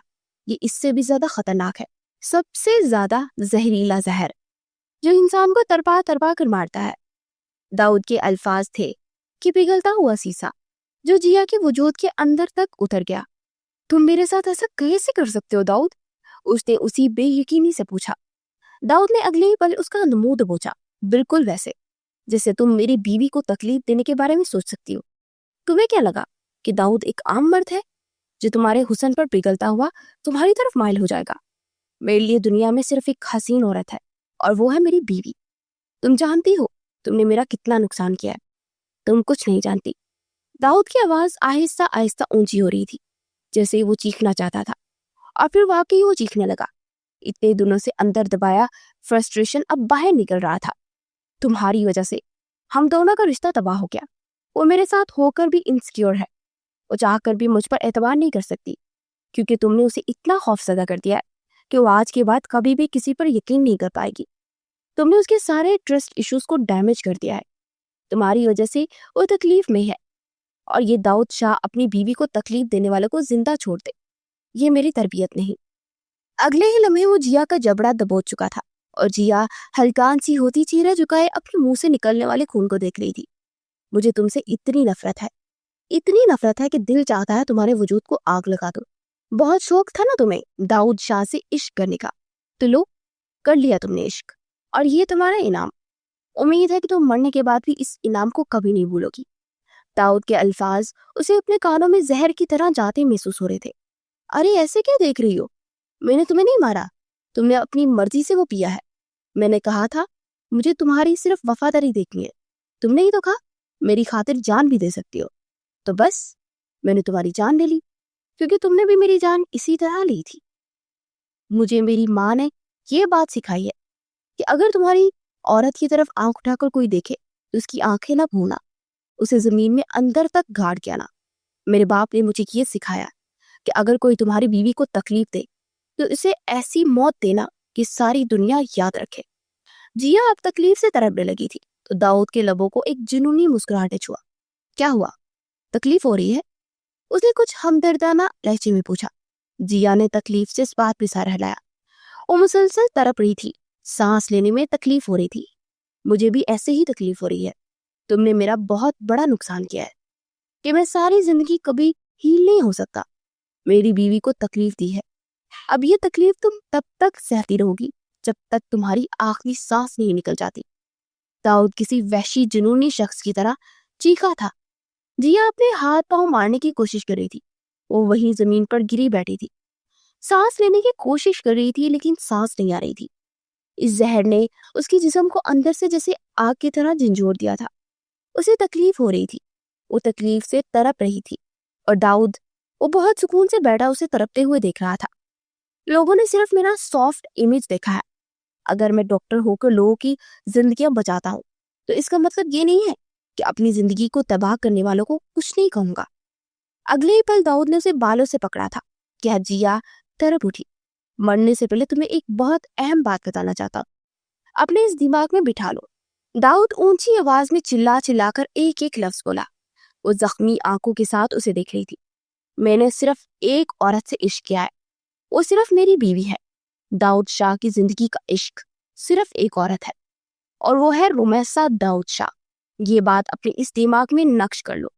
یہ اس سے بھی زیادہ خطرناک ہے، سب سے زیادہ زہریلا زہر جو انسان کو تڑپا تڑپا کر مارتا ہے۔ داؤد کے الفاظ تھے کہ پگھلتا ہوا سیسا جو جیا کے وجود کے اندر تک اتر گیا۔ تم میرے ساتھ ایسا کیسے کر سکتے ہو داؤد؟ اس نے اسی بے یقینی سے پوچھا۔ داؤد نے اگلے ہی پل اس کا نمود دبوچا، بالکل ویسے جیسے تم میری بیوی کو تکلیف دینے کے بارے میں سوچ سکتی ہو۔ تمہیں کیا لگا کہ داؤد ایک عام مرد ہے جو تمہارے حسن پر پگھلتا ہوا تمہاری طرف مائل ہو جائے گا؟ میرے لیے دنیا میں صرف ایک حسین عورت ہے، اور وہ ہے میری بیوی۔ تم جانتی ہو تم نے میرا کتنا نقصان کیا ہے؟ تم کچھ نہیں جانتی۔ داؤد کی آواز آہستہ آہستہ اونچی ہو رہی تھی، جیسے وہ چیخنا چاہتا تھا، اور پھر واقعی وہ چیخنے لگا۔ اتنے دنوں سے اندر دبایا فرسٹریشن اب باہر نکل رہا تھا۔ تمہاری وجہ سے ہم دونوں کا رشتہ تباہ ہو گیا۔ وہ میرے ساتھ ہو کر بھی انسیکیور ہے، وہ چاہ کر بھی مجھ پر اعتبار نہیں کر سکتی، کیونکہ تم نے اسے اتنا خوف زدہ کر دیا ہے کہ وہ آج کے بعد کبھی بھی کسی پر یقین نہیں کر پائے گی۔ تم نے اس کے سارے ٹرسٹ ایشوز کو ڈیمیج کر دیا ہے۔ تمہاری وجہ سے وہ تکلیف میں ہے، اور یہ داؤد شاہ اپنی بیوی کو تکلیف دینے والوں کو زندہ چھوڑ دے، یہ میری تربیت نہیں۔ اگلے ہی لمحے وہ جیا کا جبڑا دبوچ چکا تھا اور جیا ہلکان سی ہوتی چہرہ جھکائے اپنے منہ سے نکلنے والے خون کو دیکھ رہی تھی. مجھے تم سے اتنی نفرت ہے کہ دل چاہتا ہے تمہارے وجود کو آگ لگا دو. بہت شوق تھا نا تمہیں داؤد شاہ سے عشق کرنے کا, تو لو کر لیا تم نے عشق, اور یہ تمہارا انعام. امید ہے کہ تم مرنے کے بعد بھی اس انعام کو کبھی نہیں بھولو گی. داؤد کے الفاظ اسے اپنے کانوں میں زہر کی طرح جاتے محسوس ہو رہے تھے. ارے ایسے کیا دیکھ رہی ہو؟ میں نے تمہیں نہیں مارا, تم نے اپنی مرضی سے وہ پیا ہے. میں نے کہا تھا مجھے تمہاری صرف وفاداری دیکھنی ہے, تم نے ہی تو کہا میری خاطر جان بھی دے سکتی ہو. تو بس میں نے تمہاری جان لے لی, کیونکہ تم نے بھی میری جان اسی طرح لی تھی. مجھے میری ماں نے یہ بات سکھائی ہے کہ اگر تمہاری عورت کی طرف آنکھ اٹھا کر کوئی دیکھے تو اس کی آنکھیں نہ بھونا, اسے زمین میں اندر تک گاڑ کے آنا. میرے باپ نے مجھے یہ سکھایا کہ اگر کوئی تمہاری بیوی کو تکلیف دے تو اسے ایسی موت دینا کہ ساری دنیا یاد رکھے. جیا اب تکلیف سے تڑپنے لگی تھی تو داؤد کے لبوں کو ایک جنونی مسکراہٹ چھوا. کیا ہوا, تکلیف ہو رہی ہے؟ اس نے کچھ ہمدردانہ لہجے میں پوچھا. جیا نے تکلیف سے اس بات پہ سر ہلایا. وہ مسلسل تڑپ رہی تھی, سانس لینے میں تکلیف ہو رہی تھی. مجھے بھی ایسے ہی تکلیف ہو رہی ہے. تم نے میرا بہت بڑا نقصان کیا ہے کہ میں ساری زندگی کبھی ہیل نہیں ہو سکتا. میری بیوی کو تکلیف دی ہے, اب یہ تکلیف تم تب تک سہتی رہو گی جب تک تمہاری آخری سانس نہیں نکل جاتی. داؤد کسی وحشی جنونی شخص کی طرح چیخا تھا. جیا اپنے ہاتھ پاؤں مارنے کی کوشش کر رہی تھی. وہ وہیں زمین پر گری بیٹھی تھی, سانس لینے کی کوشش کر رہی تھی لیکن سانس نہیں آ رہی تھی. اس زہر نے اس کی جسم کو اندر سے جیسے آگ کی طرح جھنجھوڑ دیا تھا. اسے تکلیف ہو رہی تھی, وہ تکلیف سے تڑپ رہی تھی, اور داؤد وہ بہت سکون سے بیٹھا اسے تڑپتے ہوئے دیکھ رہا تھا. لوگوں نے صرف میرا سافٹ امیج دیکھا ہے. اگر میں ڈاکٹر ہو کر لوگوں کی زندگیاں بچاتا ہوں تو اس کا مطلب یہ نہیں ہے کہ اپنی زندگی کو تباہ کرنے والوں کو کچھ نہیں کہوں گا. اگلے ہی پل داؤد نے اسے بالوں سے پکڑا تھا. کیا جیا تڑپ اٹھی. مرنے سے پہلے تمہیں ایک بہت اہم بات بتانا چاہتا ہوں, اپنے اس دماغ میں بٹھا لو. داؤد اونچی آواز میں چلا چلا کر ایک ایک لفظ بولا. وہ زخمی آنکھوں کے ساتھ اسے دیکھ رہی تھی. میں نے صرف ایک عورت سے عشق کیا ہے, وہ صرف میری بیوی ہے. داؤد شاہ کی زندگی کا عشق صرف ایک عورت ہے, اور وہ ہے رمیسا داؤد شاہ. یہ بات اپنے اس دماغ میں نقش کر لو.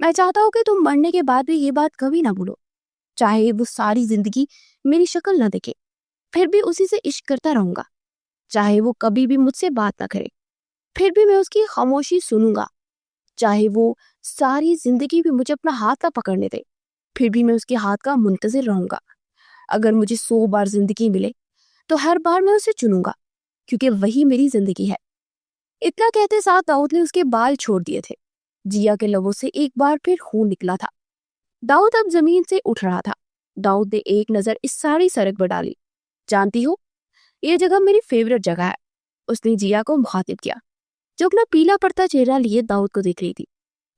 میں چاہتا ہوں کہ تم مرنے کے بعد بھی یہ بات کبھی نہ بھولو. چاہے وہ ساری زندگی میری شکل نہ دیکھے, پھر بھی اسی سے عشق کرتا رہوں گا. چاہے وہ کبھی بھی مجھ سے بات نہ کرے, پھر بھی میں اس کی خاموشی سنوں گا. چاہے وہ ساری زندگی بھی مجھے اپنا ہاتھ نہ پکڑنے دے, پھر بھی میں اس کے ہاتھ کا منتظر رہوں گا. اگر مجھے 100 بار زندگی ملے تو ہر بار میں اسے چنوں گا, کیونکہ وہی میری زندگی ہے. اتنا کہتے ساتھ داؤد نے اس کے بال چھوڑ دیے تھے. جیا کے لبوں سے ایک بار پھر خون نکلا تھا. داؤد اب زمین سے اٹھ رہا تھا. داؤد نے ایک نظر اس ساری سڑک پر ڈالی. جانتی ہو, یہ جگہ میری فیورٹ جگہ ہے. اس نے جیا کو مخاطب کیا, جو اپنا پیلا پڑتا چہرہ لیے داؤد کو دیکھ رہی تھی.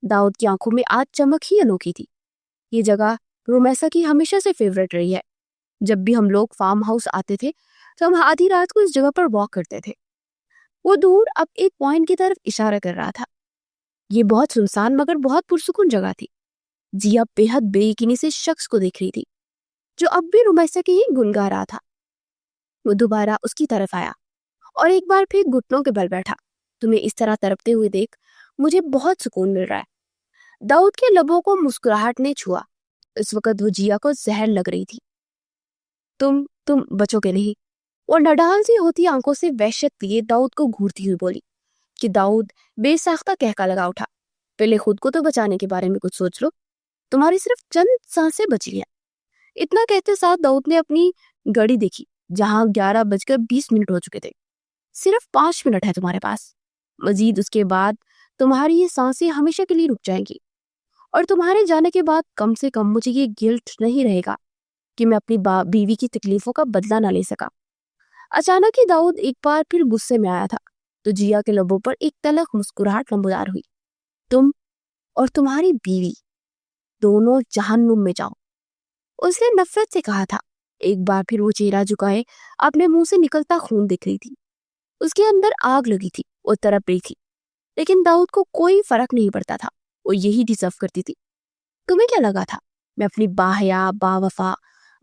داؤد کی آنکھوں میں آج چمک ہی انوکھی تھی. یہ جگہ رومیسا کی ہمیشہ سے فیورٹ رہی ہے. جب بھی ہم لوگ فارم ہاؤس آتے تھے تو ہم آدھی رات کو اس جگہ پر واک کرتے تھے. وہ دور اب ایک پوائنٹ کی طرف اشارہ کر رہا تھا. یہ بہت سنسان مگر بہت پرسکون جگہ تھی. جیا بے حد بے یقینی سے شخص کو دیکھ رہی تھی جو اب بھی رومیسا کے ہی گنگا رہا تھا. وہ دوبارہ اس کی طرف آیا اور ایک بار پھر گھٹنوں کے بل بیٹھا. تمہیں اس طرح تڑپتے ہوئے دیکھ مجھے بہت سکون مل رہا ہے. داؤد کے لبوں کو مسکراہٹ نے چھوا. اس وقت وہ جیا کو زہر لگ رہی تھی. تم بچو کے نہیں. وہ نڈال سی ہوتی آنکھوں سے وحشت لیے داؤد کو گھورتی ہوئی بولی. کہ داؤد بے ساختہ کہکا لگا اٹھا. پہلے خود کو تو بچانے کے بارے میں کچھ سوچ لو, تمہاری صرف چند سانسیں بچی ہیں. اتنا کہتے ساتھ داؤد نے اپنی گھڑی دیکھی, جہاں 11:20 ہو چکے تھے. صرف 5 منٹ ہے تمہارے پاس. مزید اس کے بعد تمہاری یہ سانسیں ہمیشہ کے لیے رک جائیں گی, اور تمہارے جانے کے بعد کم سے کم مجھے یہ گلٹ نہیں رہے گا کہ میں اپنی بیوی کی تکلیفوں کا بدلہ نہ لے سکا. اچانک ہی داؤد ایک بار پھر غصے میں آیا تھا تو جیا کے لبوں پر ایک تلخ مسکراہٹ نمودار ہوئی. تم اور تمہاری بیوی دونوں جہنم میں جاؤ, اس نے نفرت سے کہا تھا. ایک بار پھر وہ چہرہ جھکائے اپنے منہ سے نکلتا خون دیکھ رہی تھی. اس کے اندر آگ لگی تھی, وہ تڑپ رہی تھی, لیکن داؤد کو کوئی فرق نہیں پڑتا تھا. وہ یہی ڈیزرو کرتی تھی. تمہیں کیا لگا تھا میں اپنی باحیا باوفا